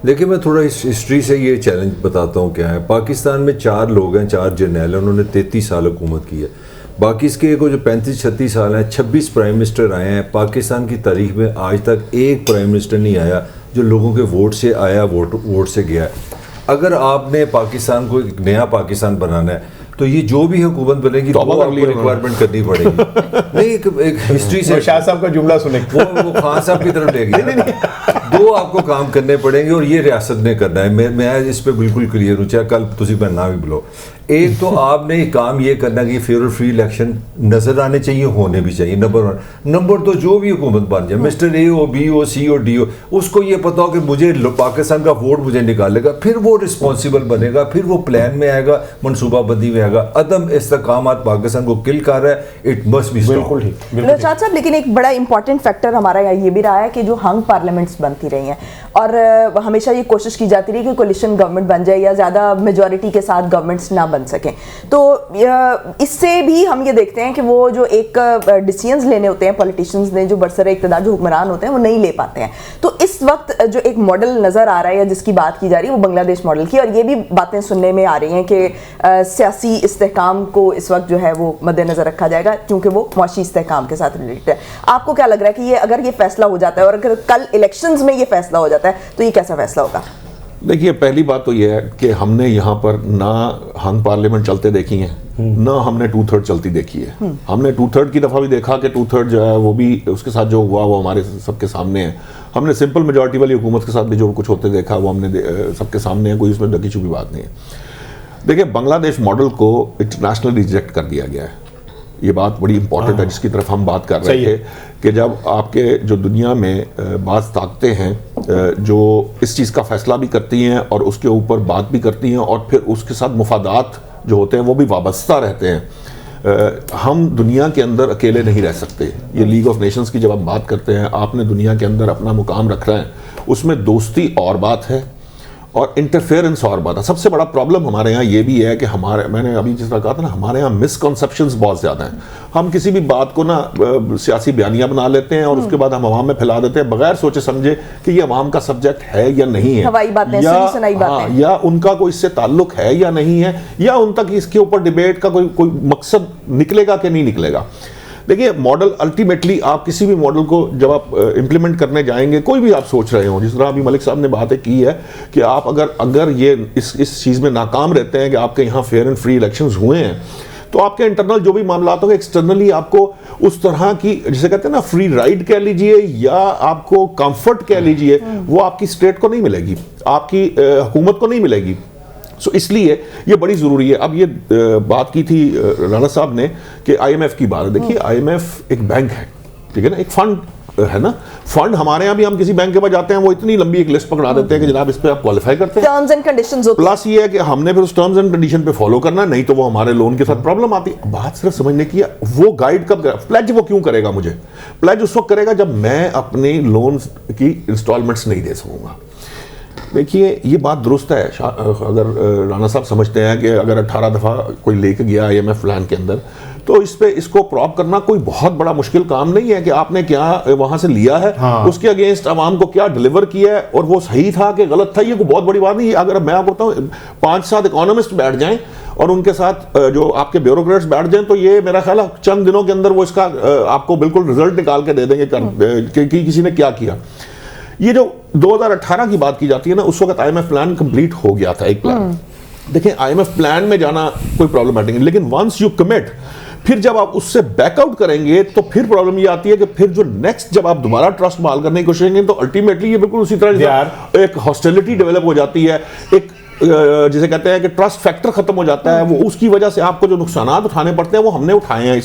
Speaker 4: देखिए मैं थोड़ा हिस्ट्री से ये चैलेंज बताता हूँ क्या है। पाकिस्तान में 4 लोग हैं, 4 जर्नैल हैं, उन्होंने 33 साल हुकूमत की है। बाकी इसके को जो 35-36 साल हैं, 26 प्राइम मिनिस्टर आए हैं। पाकिस्तान की तारीख में आज तक एक प्राइम मिनिस्टर नहीं आया जो लोगों के वोट से आया, वोट से गया है। अगर आपने पाकिस्तान को एक नया पाकिस्तान बनाना है तो ये जो भी हुकूमत बनेगी तो आपको रिक्वायरमेंट करनी पड़ेगी। नहीं, एक हिस्ट्री से
Speaker 1: शाह साहब का जुमला सुने,
Speaker 4: वो खान साहब की तरफ ले गया। 2 आपको काम करने पड़ेंगे और ये रियासत ने करना है। मैं इस पे बिल्कुल क्लियर हूँ, चाहे कल तुझे मैं ना भी बुलाओ। एक तो आपने काम ये करना कि फेयर और फ्री इलेक्शन नजर आने चाहिए, होने भी चाहिए, नंबर 1। नंबर 2, जो भी हुकूमत बन जाए, मिस्टर ए हो, बी हो, सी हो, डी हो, उसको ये पता हो कि मुझे पाकिस्तान का वोट मुझे निकालेगा, फिर वो रिस्पॉन्सिबल बनेगा, फिर वो प्लान में आएगा, मनसूबाबंदी में आएगा। अदम इस्तेकामात पाकिस्तान को किल कर रहा है, इट मस्ट बी
Speaker 1: बिल्कुल ठीक।
Speaker 2: रशाद साहब, लेकिन एक बड़ा इंपॉर्टेंट फैक्टर हमारा यहाँ ये भी रहा है कि जो हंग पार्लियामेंट्स बनती रही हैं और हमेशा ये कोशिश की जाती रही कि कोलिशन गवर्नमेंट बन जाए या ज़्यादा मेजॉरिटी के साथ गवर्नमेंट्स ना बन सकें। तो इससे भी हम ये देखते हैं कि वो जो एक डिसीजंस लेने होते हैं पॉलिटिशियंस ने, जो बरसरे इक़्तिदार जो हुक्मरान होते हैं, वो नहीं ले पाते हैं। तो इस वक्त जो एक मॉडल नज़र आ रहा है या जिसकी बात की जा रही है वो बांग्लादेश मॉडल की, और ये भी बातें सुनने में आ रही हैं कि सियासी इस्तेहकाम को इस वक्त जो है वो मद्देनज़र रखा जाएगा क्योंकि वो मुआशी इस्तेहकाम के साथ रिलेटेड है। आपको क्या लग रहा है कि ये अगर ये फैसला हो जाता है और अगर कल इलेक्शंस में ये फैसला हो जाता है तो ये कैसा फैसला होगा?
Speaker 3: देखिए, पहली बात तो यह है कि हमने यहाँ पर ना हंग पार्लियामेंट चलते देखी है, ना हमने 2/3 चलती देखी है। हमने 2/3 की दफ़ा भी देखा कि 2/3 जो है वो भी उसके साथ जो हुआ वो हमारे सबके सामने है। हमने सिंपल मेजॉरिटी वाली हुकूमत के साथ भी जो कुछ होते देखा वो हमने सबके सामने है, कोई उसमें ढकी छुपी बात नहीं है। देखिए, बांग्लादेश मॉडल को इंटरनेशनल रिजेक्ट कर दिया गया है, ये बात बड़ी इंपॉर्टेंट है जिसकी तरफ हम बात कर रहे थे कि जब आपके जो दुनिया में बात ताकतें हैं जो इस चीज़ का फैसला भी करती हैं और उसके ऊपर बात भी करती हैं और फिर उसके साथ मुफादात जो होते हैं वो भी वाबस्ता रहते हैं। हम दुनिया के अंदर अकेले नहीं रह सकते। ये लीग ऑफ नेशंस की जब हम बात करते हैं, आपने दुनिया के अंदर अपना मुकाम रख रहे हैं, उसमें दोस्ती और बात है और इंटरफेरेंस और बात है। सबसे बड़ा प्रॉब्लम हमारे यहाँ ये भी है कि मैंने अभी जिस तरह कहा था ना, हमारे यहाँ मिसकॉन्सेप्शंस बहुत ज़्यादा हैं। हम किसी भी बात को ना सियासी बयानिया बना लेते हैं और उसके बाद हम अवाम में फैला देते हैं बगैर सोचे समझे कि ये अवाम का सब्जेक्ट है या नहीं है,
Speaker 2: हवाई बातें, सुनी बातें,
Speaker 3: या उनका कोई इससे ताल्लुक है या नहीं है, या उन तक इसके ऊपर डिबेट का कोई मकसद निकलेगा कि नहीं निकलेगा। देखिए, मॉडल अल्टीमेटली आप किसी भी मॉडल को जब आप इम्प्लीमेंट करने जाएंगे, कोई भी आप सोच रहे हो, जिस तरह अभी मलिक साहब ने बातें की है कि आप अगर ये इस चीज़ में नाकाम रहते हैं कि आपके यहाँ फेयर एंड फ्री इलेक्शंस हुए हैं, तो आपके इंटरनल जो भी मामला होंगे एक्सटर्नली आपको उस तरह की, जिसे कहते हैं ना, फ्री राइड कह लीजिए या आपको कंफर्ट कह लीजिए, वो आपकी स्टेट को नहीं मिलेगी, आपकी हुकूमत को नहीं मिलेगी। सो इसलिए ये बड़ी ज़रूरी है। अब ये बात की थी राणा साहब ने कि IMF की बात है। देखिए, IMF एक बैंक है, ठीक है ना, एक फंड है ना। फंड हमारे यहाँ भी हम किसी बैंक के पास जाते हैं, वो इतनी लंबी एक लिस्ट पकड़ा देते हैं कि जनाब इस पे आप क्वालिफाई करते हैं,
Speaker 2: टर्म्स एंड कंडीशंस होती है।
Speaker 3: प्लस ये है कि हमने फिर उस टर्म्स एंड कंडीशन पे फॉलो करना है, नहीं तो वो हमारे लोन के साथ प्रॉब्लम आती है। बात सिर्फ समझने की है, वो गाइड कब करेगा, प्लेज वो क्यों करेगा मुझे? प्लेज उस वक्त करेगा जब मैं अपने लोन की इंस्टॉलमेंट्स नहीं दे सकूंगा। देखिए, ये बात दुरुस्त है। अगर राणा साहब समझते हैं कि अगर 18 दफ़ा कोई लेके गया IMF प्लान के अंदर, तो इसको प्रॉप करना कोई बहुत बड़ा मुश्किल काम नहीं है कि आपने क्या वहां से लिया है, उसके अगेंस्ट आवाम को क्या डिलीवर किया है और वो सही था कि गलत था, ये कोई बहुत बड़ी बात नहीं है। अगर मैं आपको बताऊं, 5-7 इकोनॉमिस्ट बैठ जाएं और उनके साथ जो आपके ब्यूरोक्रेट्स बैठ जाएं, तो ये मेरा ख्याल है चंद दिनों के अंदर वो इसका आपको बिल्कुल रिजल्ट निकाल के दे देंगे कि किसी ने क्या किया। ये जो 2018 की बात की जाती है ना, उस वक्त IMF प्लान कंप्लीट हो गया था, एक प्लान। देखिए, IMF प्लान में जाना कोई प्रॉब्लमेटिक नहीं, लेकिन वंस यू कमिट, फिर जब आप उससे बैकआउट करेंगे तो फिर प्रॉब्लम ये आती है कि फिर जो नेक्स्ट जब आप दोबारा ट्रस्ट बहाल करने की कोशिश करेंगे तो अल्टीमेटली ये बिल्कुल उसी तरह एक हॉस्टिलिटी डेवलप हो जाती है, एक जिसे कहते हैं कि ट्रस्ट फैक्टर खत्म हो जाता है। वो उसकी वजह से आपको जो नुकसान उठाने पड़ते हैं वो हमने उठाए हैं,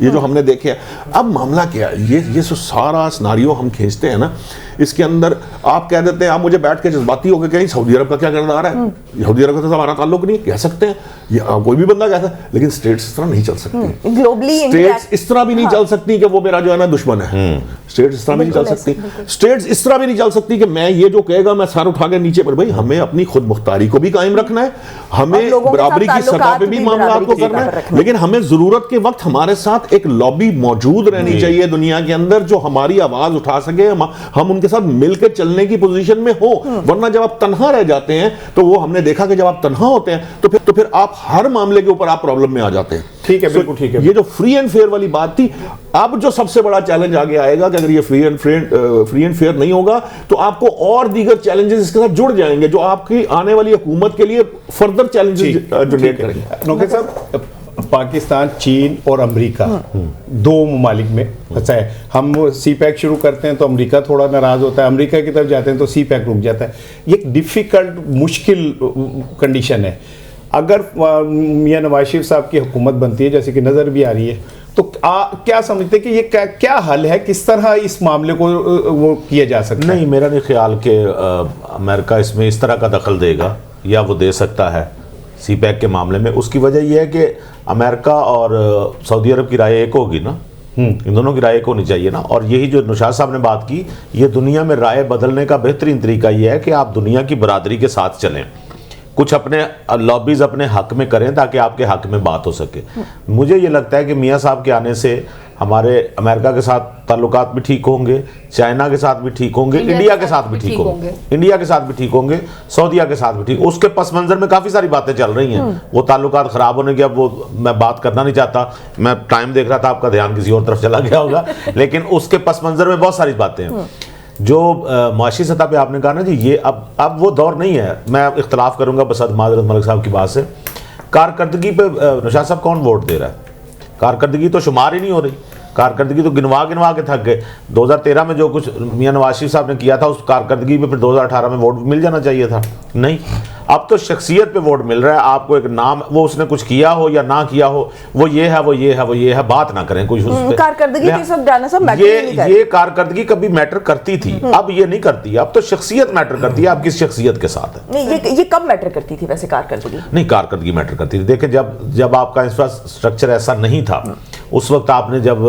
Speaker 3: ये जो हमने देखे हैं। अब मामला क्या है, ये जो सारा सिनारियो हम खींचते हैं ना, इसके अंदर आप कह देते हैं, आप मुझे बैठ के जज्बाती होकर कहीं सऊदी अरब का क्या किरदार है, सऊदी अरब का तो हमारा ताल्लुक नहीं, कह सकते हैं, या कोई भी बंदा कहता है, लेकिन स्टेट्स इस तरह नहीं चल सकती।
Speaker 2: ग्लोबली
Speaker 3: स्टेट्स इस तरह भी नहीं चल सकती कि वो मेरा जो है ना दुश्मन है। स्टेट्स इस तरह भी नहीं चल सकती। स्टेट्स इस तरह भी नहीं चल सकती कि मैं ये जो कहेगा मैं सर उठा के नीचे पर। भाई, हमें अपनी खुद मुख्तारी को भी भी कायम रखना है,
Speaker 2: और
Speaker 3: हमें
Speaker 2: लोगों के
Speaker 3: बराबरी
Speaker 2: साथ
Speaker 3: की सतह
Speaker 2: ताल्लुकात
Speaker 3: पे भी
Speaker 2: भी
Speaker 3: मामला
Speaker 2: बराबरी
Speaker 3: को
Speaker 2: की
Speaker 3: करना
Speaker 2: सतह पर
Speaker 3: है,
Speaker 2: रखना।
Speaker 3: लेकिन हमें जरूरत के वक्त हमारे साथ एक लॉबी मौजूद रहनी चाहिए दुनिया के अंदर जो हमारी आवाज उठा सके, हम उनके साथ मिलकर चलने की पोजीशन में हो। वरना जब आप तन्हा रह जाते हैं तो वो हमने देखा कि जब आप तन्हा होते हैं तो फिर आप हर मामले के ऊपर आप प्रॉब्लम में आ जाते हैं।
Speaker 1: ठीक है, बिल्कुल ठीक है।
Speaker 3: ये जो फ्री एंड फेयर वाली बात थी, अब जो सबसे बड़ा चैलेंज आगे आएगा कि अगर ये फ्री एंड फेयर नहीं होगा तो आपको और दीगर चैलेंजेस इसके साथ जुड़ जाएंगे जो आपकी आने वाली हुकूमत के लिए फर्दर चैलेंजेस जनरेट करेंगे।
Speaker 1: नोके साहब, पाकिस्तान, चीन और अमेरिका दो ममालिक में फंसा है। हम सी पैक शुरू करते हैं तो अमेरिका थोड़ा नाराज होता है, अमेरिका की तरफ जाते हैं तो सी पैक रुक जाता है। ये एक डिफिकल्ट मुश्किल कंडीशन है। अगर मियां नवाज शरीफ साहब की हुकूमत बनती है जैसे कि नज़र भी आ रही है तो क्या समझते हैं कि ये क्या हल है, किस तरह इस मामले को वो किया जा सकता है?
Speaker 5: नहीं, मेरा नहीं ख्याल कि अमेरिका इसमें इस तरह का दखल देगा या वो दे सकता है सी पैक के मामले में। उसकी वजह यह है कि अमेरिका और सऊदी अरब की राय एक होगी ना, इन दोनों की राय एक होनी चाहिए ना। और यही जो नौशाद साहब ने बात की, ये दुनिया में राय बदलने का बेहतरीन तरीका यह है कि आप दुनिया की बरादरी के साथ चलें, कुछ अपने लॉबीज अपने हक में करें ताकि आपके हक में बात हो सके। मुझे ये लगता है कि मियाँ साहब के आने से हमारे अमेरिका के साथ ताल्लुकात भी ठीक होंगे, चाइना के साथ भी ठीक होंगे, इंडिया के साथ भी ठीक होंगे, इंडिया के साथ भी ठीक होंगे, सऊदीया के साथ भी ठीक। उसके पस मंजर में काफ़ी सारी बातें चल रही हैं। वो ताल्लुकात ख़राब होने की अब वो मैं बात करना नहीं चाहता, मैं टाइम देख रहा था, आपका ध्यान किसी और तरफ चला गया होगा। लेकिन उसके पस मंजर में बहुत सारी बातें हैं जो मुआशी सतह पे आपने कहा ना जी, ये अब वो दौर नहीं है। मैं इख्तलाफ करूंगा बसद माजरत मलिक साहब की बात से। कारकर्दगी पे नौशाद साहब कौन वोट दे रहा है? कारकर्दगी तो शुमार ही नहीं हो रही, कारकर्दगी तो गिनवा के थक गए। 2013 में जो कुछ मियां नवाज शरीफ साहब ने किया था उस कारकर्दगी पे फिर 2018 में वोट मिल जाना चाहिए था, नहीं। अब तो शख्सियत पे वोट मिल रहा है। आपको एक नाम, वो उसने कुछ किया हो या ना किया हो, वो ये है, वो ये है, वो ये है, बात ना करें कुछ उस पे।
Speaker 2: कारकर्दगी तो सब डालना सब मैटर नहीं करती।
Speaker 5: ये कारकर्दगी कभी मैटर करती थी, अब ये नहीं करती। अब तो शख्सियत मैटर करती है, आप किस शख्सियत के साथ है।
Speaker 2: नहीं, ये कब मैटर करती थी वैसे कारकर्दगी?
Speaker 5: नहीं, कारकर्दगी मैटर करती थी। देखें, जब आपका इंफ्रास्ट्रक्चर ऐसा नहीं था उस वक्त आपने, जब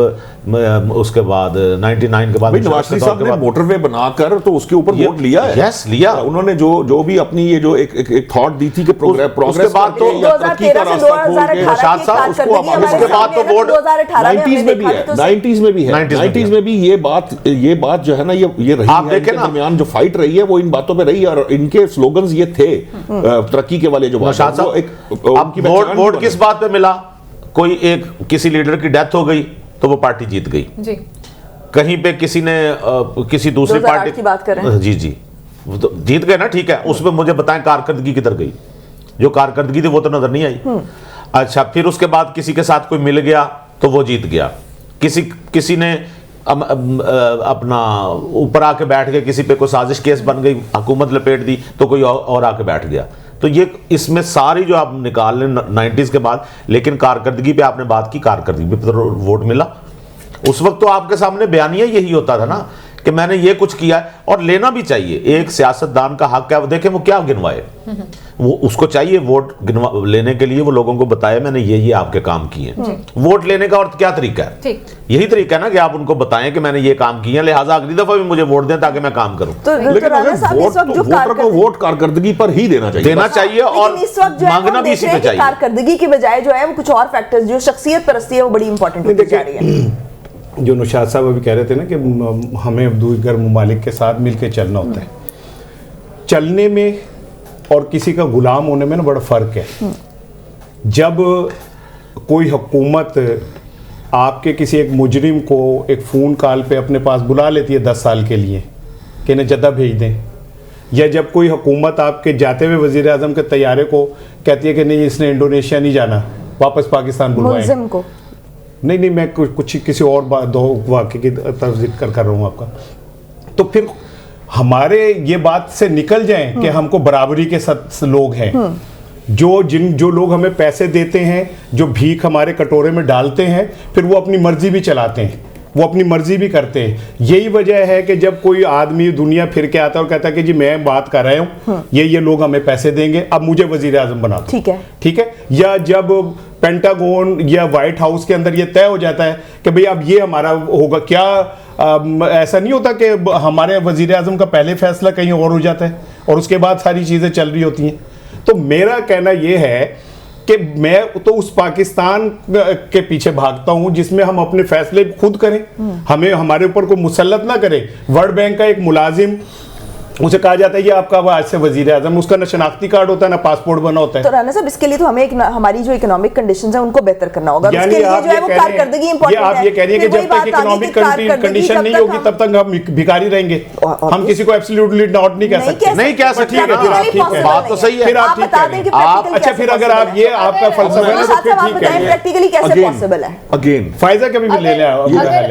Speaker 5: उसके बाद 99 के बाद
Speaker 3: नवाज शरीफ साहब ने मोटरवे बनाकर तो उसके ऊपर वोट लिया है।
Speaker 5: यस, लिया
Speaker 3: उन्होंने जो भी अपनी ये जो एक थॉट दी थी कि प्रोग्रेस
Speaker 5: उसके बाद तो
Speaker 2: 2013 से 2018
Speaker 5: उसके बाद तो वोट
Speaker 3: 90s में भी है, 90s में भी ये बात जो है ना, ये रही
Speaker 5: आप देखें ना,
Speaker 3: दरमियान जो फाइट रही है वो इन बातों पे रही है और इनके स्लोगन्स ये थे तरक्की के वाले जो
Speaker 5: वोट किस बात पे मिला? कोई एक किसी लीडर की डेथ हो गई तो वो पार्टी जीत गई जी। कहीं पे किसी ने किसी दूसरी पार्टी
Speaker 2: की बात कर रहे हैं,
Speaker 5: जी तो जीत गए ना, ठीक है। उसमें मुझे बताएं कारकर्दगी किधर गई? जो कारकर्दगी थी वो तो नजर नहीं आई। अच्छा, फिर उसके बाद किसी के साथ कोई मिल गया तो वो जीत गया। किसी ने अपना ऊपर आके बैठ गए, किसी पे कोई साजिश केस बन गई, हुकूमत लपेट दी तो कोई और आके बैठ गया। तो ये इसमें सारी जो आप निकाल लें 90s के बाद, लेकिन कारकर्दगी पे आपने बात की, कारकर्दगी पे तो वोट मिला। उस वक्त तो आपके सामने बयानिया यही होता था ना कि मैंने ये कुछ किया है, और लेना भी चाहिए। एक सियासतदान का हक है, देखें वो क्या गिनवाए, वो उसको चाहिए वोट लेने के लिए वो लोगों को बताए मैंने ये आपके काम किए। वोट लेने का और क्या तरीका है? यही तरीका है ना कि आप उनको बताएं कि मैंने ये काम किए, लिहाजा अगली दफा भी मुझे वोट दें ताकि मैं काम करूं।
Speaker 3: लेकिन वोटर को वोट कारकर्दगी पर ही देना चाहिए
Speaker 2: और मांगना भी इसी पे चाहिए। कारकर्दगी की बजाय जो है वो कुछ और फैक्टर्स, जो शख्सियत परस्ती है, वो बड़ी इंपॉर्टेंट होती जा रही है।
Speaker 1: जो नौशाद साहब अभी कह रहे थे ना कि हमें दूसरे ममालिक के साथ मिलकर चलना होता है, चलने में और किसी का गुलाम होने में ना बड़ा फ़र्क है। जब कोई हुकूमत आपके किसी एक मुजरिम को एक फ़ोन कॉल पे अपने पास बुला लेती है 10 साल के लिए कि इन्हें जद्दा भेज दें, या जब कोई हुकूमत आपके जाते हुए वज़ीर आज़म के तैयारे को कहती है कि नहीं इसने इंडोनेशिया नहीं जाना, वापस पाकिस्तान बुलवाएं को, नहीं मैं कुछ किसी और दो वाक़े की तरफ जिक्र कर रहा हूँ आपका, तो फिर हमारे ये बात से निकल जाएं कि हमको बराबरी के साथ लोग हैं, जो लोग हमें पैसे देते हैं, जो भीख हमारे कटोरे में डालते हैं, फिर वो अपनी मर्जी भी चलाते हैं, वो अपनी मर्जी भी करते हैं। यही वजह है कि जब कोई आदमी दुनिया फिर के आता है और कहता है कि जी मैं बात कर रहा हूँ, ये लोग हमें पैसे देंगे, अब मुझे वजीर आजम बना दो, ठीक है। या जब पेंटागन या व्हाइट हाउस के अंदर ये तय हो जाता है कि भाई अब ये हमारा होगा, क्या ऐसा नहीं होता कि हमारे वजीर आजम का पहले फैसला कहीं और हो जाता है और उसके बाद सारी चीज़ें चल रही होती हैं। तो मेरा कहना यह है कि मैं तो उस पाकिस्तान के पीछे भागता हूं जिसमें हम अपने फैसले खुद करें, हमें हमारे ऊपर कोई मुसल्लत ना करे। वर्ल्ड बैंक का एक मुलाजिम, उसे कहा जाता है ये आपका आज से वजीर आजम, उसका ना शनाख्ती कार्ड होता है ना पासपोर्ट बना होता है।
Speaker 2: तो राना साहब इसके लिए तो हमें हमारी जो इकोनॉमिक कंडीशंस है उनको बेहतर करना होगा। उसके लिए जो है वो कारकर्दगी इंपॉर्टेंट है।
Speaker 1: आप ये कह रही है कि जब तक इकोनॉमिक कंडीशन नहीं होगी तब तक हम भिखारी रहेंगे। हम किसी को एब्सोल्युटली नॉट नहीं कह सकते।
Speaker 5: नहीं कह सकते,
Speaker 1: ठीक है, फिर आप ठीक है,
Speaker 5: बात तो सही है।
Speaker 1: फिर आप ठीक है, आप अच्छा, फिर अगर आप ये आपका फलसफा है तो फिर ठीक है।
Speaker 2: प्रैक्टिकली कैसे पॉसिबल है?
Speaker 3: अगेन
Speaker 1: फायदा कभी भी ले लें।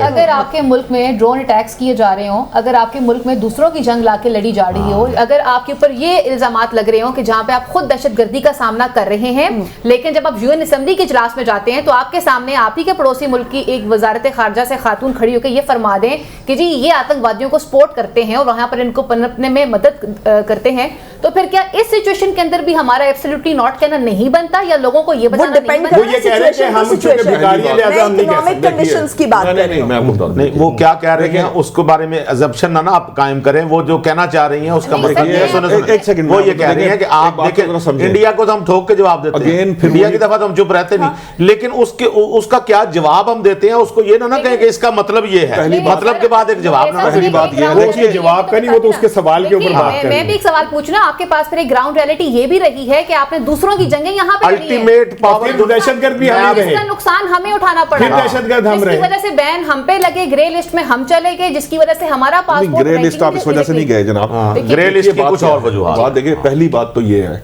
Speaker 6: अगर आपके मुल्क में ड्रोन अटैक्स किए जा रहे हो, अगर आपके मुल्क में दूसरों की जंग लाके लड़ी जा रही हो, अगर आपके ऊपर ये इल्जामात लग रहे हो कि जहां पे आप खुद दहशतगर्दी का सामना कर रहे हैं, लेकिन जब आप यूएन असेंबली के इजलास में जाते हैं तो आपके सामने आप ही के पड़ोसी मुल्क की एक वजारत खारजा से खातून खड़ी होकर ये फरमा दें कि जी ये आतंकवादियों को सपोर्ट करते हैं और वहां पर इनको पनपने में मदद करते हैं, तो फिर क्या इस सिचुएशन के अंदर भी हमारा एब्सोल्युटली नॉट कहना नहीं बनता, या लोगों को ये बताना नहीं बनता?
Speaker 1: वो ये कह रहे हैं कि हम चूंकि भिखारी हैं लिहाजा हम नहीं कह सकते।
Speaker 2: कंडीशंस की बात कर रहे हैं।
Speaker 5: नहीं, वो क्या कह रहे हैं उसके बारे में अजम्पशन ना आप कायम करें। वो जो कहना चाह रही हैं उसका मतलब ये है,
Speaker 3: एक सेकंड,
Speaker 5: वो ये कह रही हैं कि आप देखें इंडिया को तो हम ठोक के जवाब देते हैं, इंडिया की दफा तो हम चुप रहते नहीं, लेकिन उसका क्या जवाब हम देते हैं उसको ये ना कहें कि इसका मतलब ये है, मतलब के बाद एक जवाब ना।
Speaker 3: पहली बात ये है
Speaker 1: कि जवाब का नहीं, वो तो उसके सवाल के ऊपर बात कर रही है।
Speaker 6: मैं भी एक सवाल पूछना, आपके पास फिर एक ग्राउंड रियलिटी ये भी रही है कि आपने दूसरों की जंगें यहाँ पे
Speaker 5: अल्टीमेट पावर,
Speaker 1: दहशतगर्द भी हम रहे,
Speaker 6: इसका नुकसान हमें उठाना पड़ा,
Speaker 1: फिर दहशतगर्द हम रहे,
Speaker 6: जिसकी वजह से बैन हम पे लगे, ग्रे लिस्ट में हम चले गए, जिसकी वजह से हमारा पासपोर्ट
Speaker 3: ग्रे लिस्ट आप इस वजह से नहीं गए जनाब,
Speaker 5: ग्रे लिस्ट की कुछ और वजूहात।
Speaker 3: बात देखिए, पहली बात तो ये है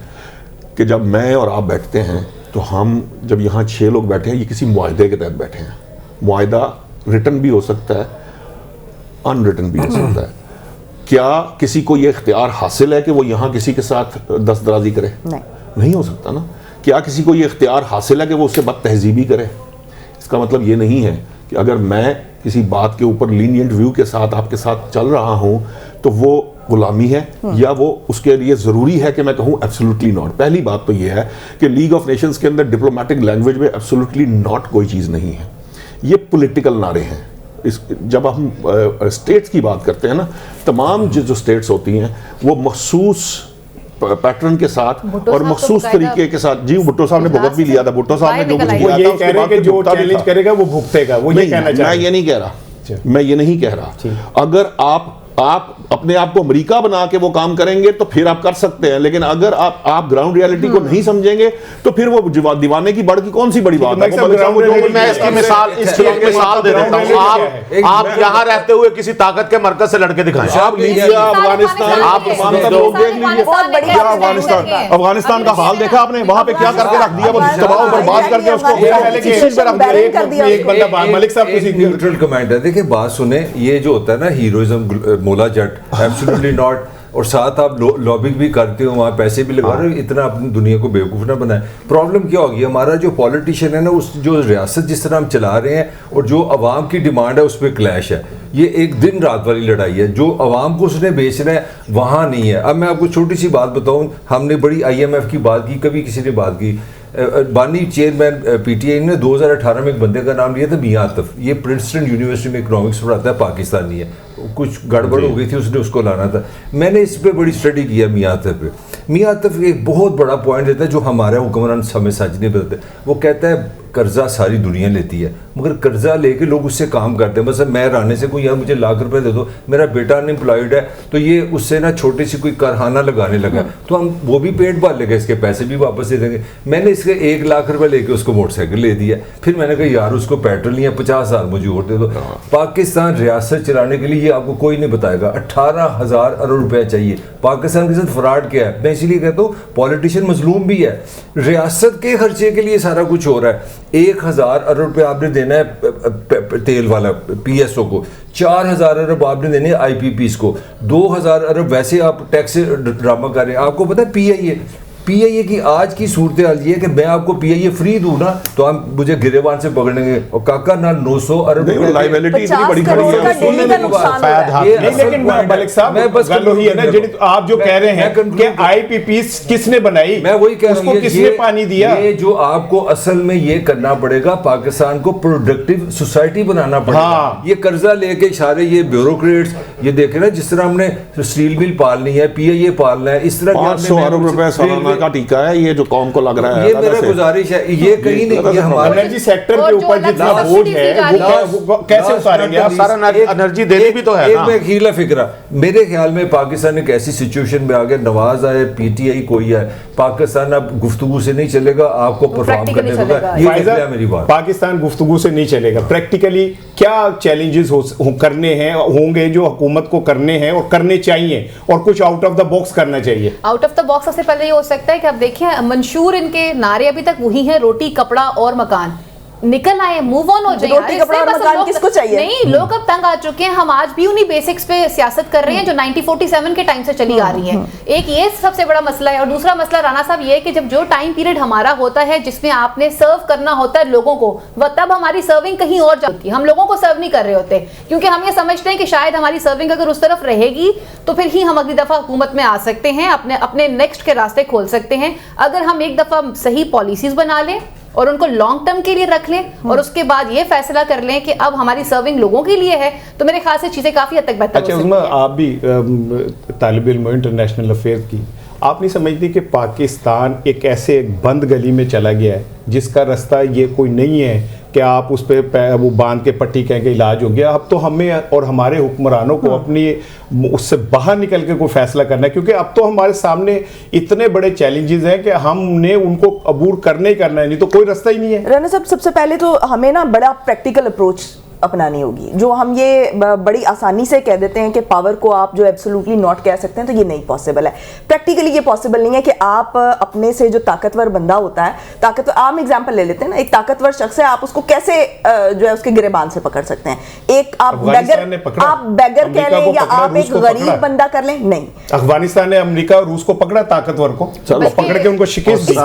Speaker 3: कि जब मैं और आप बैठते हैं तो हम जब यहाँ 6 लोग बैठे हैं, ये किसी मुआहदे के तहत बैठे हैं। मुआहदा रिटन भी हो सकता है, अनरिटन भी हो सकता है। क्या किसी को ये इख्तियार हासिल है कि वो यहाँ किसी के साथ दस्तदराजी करे? नहीं हो सकता ना। क्या किसी को ये इख्तियार हासिल है कि वो उससे बदतहजीबी करे? इसका मतलब ये नहीं है कि अगर मैं किसी बात के ऊपर लीनियंट व्यू के साथ आपके साथ चल रहा हूँ तो वो गुलामी है, या वो उसके लिए ज़रूरी है कि मैं कहूँ एब्सोल्युटली नॉट। पहली बात तो ये है कि लीग ऑफ नेशंस के अंदर डिप्लोमेटिक लैंग्वेज में एब्सोल्युटली नॉट कोई चीज़ नहीं है, ये पॉलिटिकल नारे हैं। जब हम स्टेट्स की बात करते हैं ना, तमाम जो स्टेट्स होती हैं वो मखसूस पैटर्न के साथ और मखसूस तरीके के साथ, जी भुट्टो साहब ने भुगत भी लिया था, भुट्टो साहब ने जो कुछ
Speaker 1: वो ये कह रहे हैं कि जो चैलेंज करेगा वो भुगतेगा, वो ये कहना चाह रहे हैं।
Speaker 3: मैं ये नहीं कह रहा, मैं ये नहीं कह रहा। अगर आप अपने आप को अमेरिका बना के वो काम करेंगे तो फिर आप कर सकते हैं, लेकिन अगर आप ग्राउंड रियलिटी को नहीं समझेंगे तो फिर वो दीवाने की बढ़ की कौन सी बड़ी बात है?
Speaker 5: मैं इसकी मिसाल दे देता हूं। आप यहां रहते हुए किसी ताकत के मरकज से लड़के दिखाएं,
Speaker 3: आप लीबिया, अफगानिस्तान, आप लोग देख लीजिए, अफगानिस्तान का हाल देखा आपने, वहां पे क्या करके रख दिया, वो तबाह बर्बाद करके उसको
Speaker 1: एक बंदा मलिक साहब
Speaker 4: न्यूट्रल कमेंट है। देखिए बात सुने, ये जो होता है ना हीरोइज्म, मोला जट, एब्सोल्युटली नॉट, और साथ आप लॉबिंग भी करते हो, वहाँ पैसे भी लगा रहे हो, इतना अपनी दुनिया को बेवकूफ़ ना बनाए। प्रॉब्लम क्या होगी, हमारा जो पॉलिटिशियन है ना, उस जो रियासत जिस तरह हम चला रहे हैं और जो अवाम की डिमांड है उस पर क्लैश है। ये एक दिन रात वाली लड़ाई है, जो अवाम को उसने बेचना है वहाँ नहीं है। अब मैं आपको छोटी सी बात बताऊँ, हमने बड़ी IMF की बात की, कभी किसी ने बात की, बानी चेयरमैन PTI ने 2018 में एक बंदे का नाम लिया था मियां आतिफ, ये प्रिंसटन यूनिवर्सिटी में इकोनॉमिक्स पढ़ाता है, पाकिस्तानी है, कुछ गड़बड़ हो गई थी, उसने उसको लाना था। मैंने इस पे बड़ी स्टडी किया मियां आतिफ पे। मियां आतिफ एक बहुत बड़ा पॉइंट देता है जो हमारे हुक्मरान हमें सच नहीं बताते। वो कहता है कर्जा सारी दुनिया लेती है, मगर कर्जा लेके लोग उससे काम करते हैं। मतलब मैं रहने से कोई यार मुझे लाख रुपए दे दो, मेरा बेटा अनएम्प्लॉयड है तो ये उससे ना छोटी सी कोई कारखाना लगाने लगा, तो हम वो भी पेट भर लेंगे, इसके पैसे भी वापस दे देंगे। मैंने इसके 1 लाख रुपए लेके उसको मोटरसाइकिल ले दिया। फिर मैंने कहा यार उसको पेट्रोल नहीं है, 50,000 मुझे और दे दो। पाकिस्तान रियासत चलाने के लिए ये आपको कोई नहीं बताएगा, 18,000 अरब रुपया चाहिए। पाकिस्तान के साथ फ्रॉड क्या है? मैं इसीलिए कहता हूँ पॉलिटिशियन मजलूम भी है, रियासत के खर्चे के लिए सारा कुछ हो रहा है। 1,000 अरब रुपये आपने देना है तेल वाला PSO को, 4,000 अरब आपने देने हैं IPPs को, 2,000 अरब वैसे आप टैक्स ड्रामा कर रहे हैं। आपको पता है PIA की आज की सूरत हाल ये है कि मैं आपको PIA फ्री दूं ना तो हम मुझे गिरेबान से पकड़ेंगे, और काका ना 900 अरब
Speaker 3: लाइबिलिटी इतनी बड़ी खड़ी है।
Speaker 1: लेकिन मलिक साहब गल वही है ना, आप जो कह रहे हैं कि IPPs किसने बनाई,
Speaker 4: मैं वही कह रहा हूं,
Speaker 1: किसने पानी दिया?
Speaker 4: ये जो आपको असल में ये करना पड़ेगा, पाकिस्तान को प्रोडक्टिव सोसाइटी बनाना पड़ेगा। ये कर्जा लेके सारे ये ब्यूरोक्रेट्स, ये देखे ना जिस तरह हमने स्टील मिल पालनी है, PIA पालना है, इस तरह
Speaker 3: 500 अरब रुपए सालाना कोरोना का टीका है ये जो कौम को लग रहा है।
Speaker 4: ये मेरा गुजारिश है, ये कहीं नहीं, ये हमारे
Speaker 1: एनर्जी सेक्टर के ऊपर जितना बोझ है वो कैसे उतारेंगे आप?
Speaker 5: सारा एनर्जी देनी भी तो है
Speaker 4: एक
Speaker 5: ना।
Speaker 4: में खीला फिक्रा, मेरे ख्याल में पाकिस्तान एक ऐसी सिचुएशन में आ गया, नवाज आए, पीटीआई कोई आए, पाकिस्तान अब गुफ्तगू से नहीं चलेगा, आपको परफॉर्म करने होगा। ये निकला मेरी बात।
Speaker 1: पाकिस्तान गुफ्तगू से नहीं चलेगा। प्रैक्टिकली क्या चैलेंजेस करने हैं, होंगे जो हुकूमत को करने हैं और करने चाहिए, और कुछ आउट ऑफ द बॉक्स करना चाहिए।
Speaker 6: आउट ऑफ द बॉक्स सबसे पहले ये हो सकता है कि आप देखिए मंशूर इनके नारे अभी तक वही है, रोटी कपड़ा और मकान। निकल आए, मूव ऑन हो जाए।
Speaker 2: रोटी कपड़ा और मकान किसको चाहिए?
Speaker 6: नहीं, लोग अब तंग आ चुके हैं। हम आज भी उन्हीं बेसिक्स पे सियासत कर रहे हैं जो 1947 के टाइम से चली आ रही है। एक ये सबसे बड़ा मसला है, और दूसरा मसला राना साहब ये है कि जब जो टाइम पीरियड हमारा होता है जिसमें आपने सर्व करना होता है लोगों को, वह तब हमारी सर्विंग कहीं और जाती है। हम लोगों को सर्व नहीं कर रहे होते, क्योंकि हम ये समझते हैं कि शायद हमारी सर्विंग अगर उस तरफ रहेगी तो फिर ही हम अगली दफा हुकूमत में आ सकते हैं, अपने अपने नेक्स्ट के रास्ते खोल सकते हैं। अगर हम एक दफा सही पॉलिसीज बना लें और उनको लॉन्ग टर्म के लिए रख लें और उसके बाद ये फैसला कर लें कि अब हमारी सर्विंग लोगों के लिए है, तो मेरे ख्याल से चीजें काफी हद तक बेहतर हो सकती हैं।
Speaker 1: अच्छा, आप भी तालिब इल्म हो इंटरनेशनल अफेयर्स की, आप नहीं समझती कि पाकिस्तान एक ऐसे बंद गली में चला गया है जिसका रास्ता ये कोई नहीं है कि आप उस पर वो बांध के पट्टी कहें कि इलाज हो गया? अब तो हमें और हमारे हुक्मरानों को अपनी उससे बाहर निकल के कोई फैसला करना है, क्योंकि अब तो हमारे सामने इतने बड़े चैलेंजेस हैं कि हमने उनको अबूर करना ही करना है, नहीं तो कोई रास्ता ही नहीं है।
Speaker 2: राना साहब, सबसे पहले तो हमें ना बड़ा प्रैक्टिकल अप्रोच अपनानी होगी। जो हम ये बड़ी आसानी से कह देते हैं कि पावर को आप जो एब्सोल्युटली नॉट कह सकते हैं, तो ये नहीं पॉसिबल है। प्रैक्टिकली ये पॉसिबल नहीं है कि आप अपने से जो ताकतवर बंदा होता है, ताकतवर, आम एग्जांपल ले लेते हैं ना, एक ताकतवर शख्स है, आप उसको कैसे जो है उसके गिरेबान से पकड़ सकते हैं? एक आप बेगर कह लें या आप एक गरीब बंदा कर लें? नहीं,
Speaker 1: अफगानिस्तान ने अमेरिका और रूस को पकड़ा, ताकतवर को पकड़ के उनको शिकस्त दी,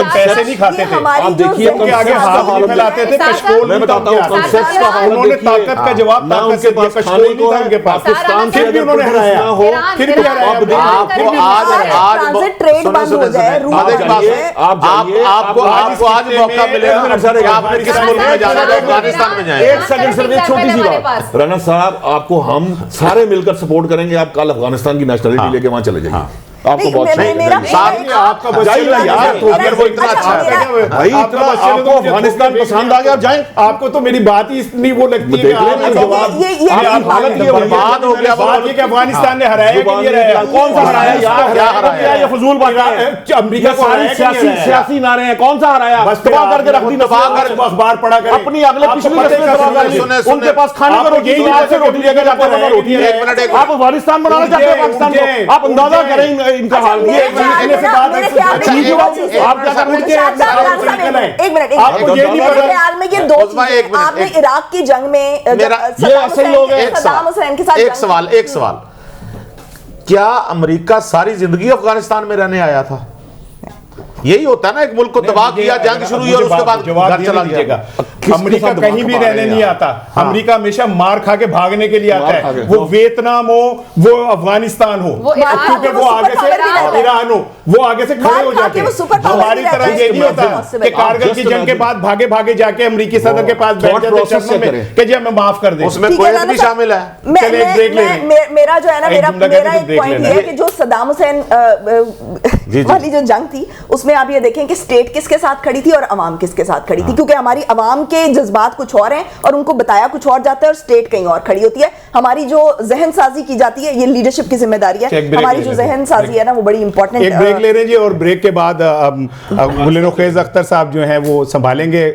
Speaker 1: पैसे नहीं खाते थे।
Speaker 2: आप
Speaker 1: देखिए उनके आगे हाथ नहीं फैलाते थे, कशकोल
Speaker 3: मैं बताता हूं कॉन्सेप्ट का
Speaker 1: उन्होंने ताकत का जवाब
Speaker 3: ना उनके पास खाने को है, उनके
Speaker 1: पाकिस्तान फिर भी उन्होंने हराया, फिर भी हराया।
Speaker 2: ट्रांजिट ट्रेड बंद हो जाए,
Speaker 5: आपको आज मौका मिलेगा आपने किस मुल्क में जाना है? अफगानिस्तान में जाएं।
Speaker 3: एक सेकंड सर, एक छोटी सी बात, राना साहब आपको हम सारे मिलकर सपोर्ट करेंगे, आप कल अफगानिस्तान की नेशनलिटी लेके वहां चले जाइए। आपको बहुत
Speaker 1: आपका बच्चा यार, तो अगर वो इतना अच्छा है
Speaker 3: भाई, आपको अफगानिस्तान पसंद आ गया, आप जाएं।
Speaker 1: आपको तो मेरी बात ही इतनी वो लगती है,
Speaker 3: बर्बाद हो गया
Speaker 1: कि अफगानिस्तान ने हराया कि नहीं हराया?
Speaker 3: कौन सा हराया यार? क्या हराया? ये फजूल बात है।
Speaker 1: अमेरिका को
Speaker 3: सारी सियासी नारे हैं, कौन सा हराया?
Speaker 1: बस
Speaker 3: तबाह करके रख दी,
Speaker 1: अखबार पढ़ा कर
Speaker 3: अपनी अगले पिछली उनके पास खाने को रोटी से रोटी लेकर जाते हैं, रोटी है। आप अफगानिस्तान बनाना चाहते हैं पाकिस्तान को? आप अंदाजा करें इनका हाल। ये
Speaker 2: आप क्या कर रहे हैं? एक मिनट, आपने इराक की जंग में सद्दाम हुसैन के साथ
Speaker 5: एक सवाल, क्या अमेरिका सारी जिंदगी अफगानिस्तान में रहने आया था? यही होता है ना, एक मुल्क को तबाह किया, जंग शुरू हुई और उसके बाद घर चला गया।
Speaker 1: अमेरिका कहीं भी रहने नहीं आता। अमेरिका हमेशा मार खा के भागने के लिए आता है, वो वियतनाम हो, वो अफगानिस्तान हो, क्योंकि वो आगे से ईरान हो, वो आगे से खड़े हो जाते हैं। हमारी तरह ये नहीं होता कि कारगिल की जंग के बाद भागे भागे जाके अमेरिकी सदर के पास बैठ जाते कि जी हमें माफ कर दे।
Speaker 5: उसमें कुवैत भी शामिल है।
Speaker 2: मेरा जो है ना, मेरा एक पॉइंट ये है कि जो सद्दाम हुसैन वाली जो जंग थी, उसमें आप ये देखें कि स्टेट किसके साथ खड़ी थी और अवाम किसके साथ खड़ी थी, क्योंकि हमारी अवाम के जज्बात कुछ और हैं और उनको बताया कुछ और जाता है और स्टेट कहीं और खड़ी होती है। हमारी जो जहन साजी की जाती है, ये लीडरशिप की जिम्मेदारी है। हमारी जो जहन साजी है ना, वो बड़ी इंपॉर्टेंट।
Speaker 1: एक ब्रेक ले रहे हैं जी, और ब्रेक के बाद गुलनोखेज अख्तर साहब जो हैं वो संभालेंगे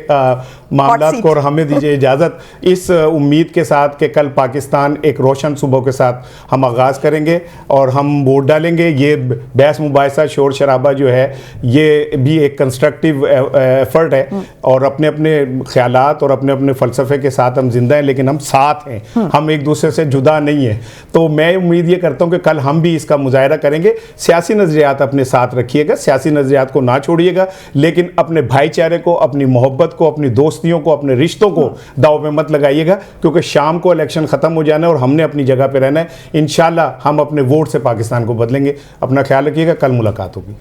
Speaker 1: मामलात को, और हमें दीजिए इजाजत इस उम्मीद के साथ कि कल पाकिस्तान एक रोशन सुबह के साथ हम आगाज करेंगे और हम वोट डालेंगे। ये बहस मुबाहिसा शोर शराबा जो है ये भी एक कंस्ट्रक्टिव एफर्ट है, और अपने अपने ख्यालात और अपने अपने फ़लसफ़े के साथ हम जिंदा हैं, लेकिन हम साथ हैं, हम एक दूसरे से जुदा नहीं हैं। तो मैं उम्मीद ये करता हूँ कि कल हम भी इसका मुजाहरा करेंगे। सियासी नज़रियात अपने साथ रखिएगा, सियासी नज़रियात को ना छोड़िएगा, लेकिन अपने भाईचारे को, अपनी मोहब्बत को, अपनी दोस्तियों को, अपने रिश्तों को दाव में मत लगाइएगा, क्योंकि शाम को इलेक्शन ख़त्म हो जाना है और हमने अपनी जगह पर रहना है। इंशाल्लाह हम अपने वोट से पाकिस्तान को बदलेंगे। अपना ख्याल रखिएगा, कल मुलाकात होगी।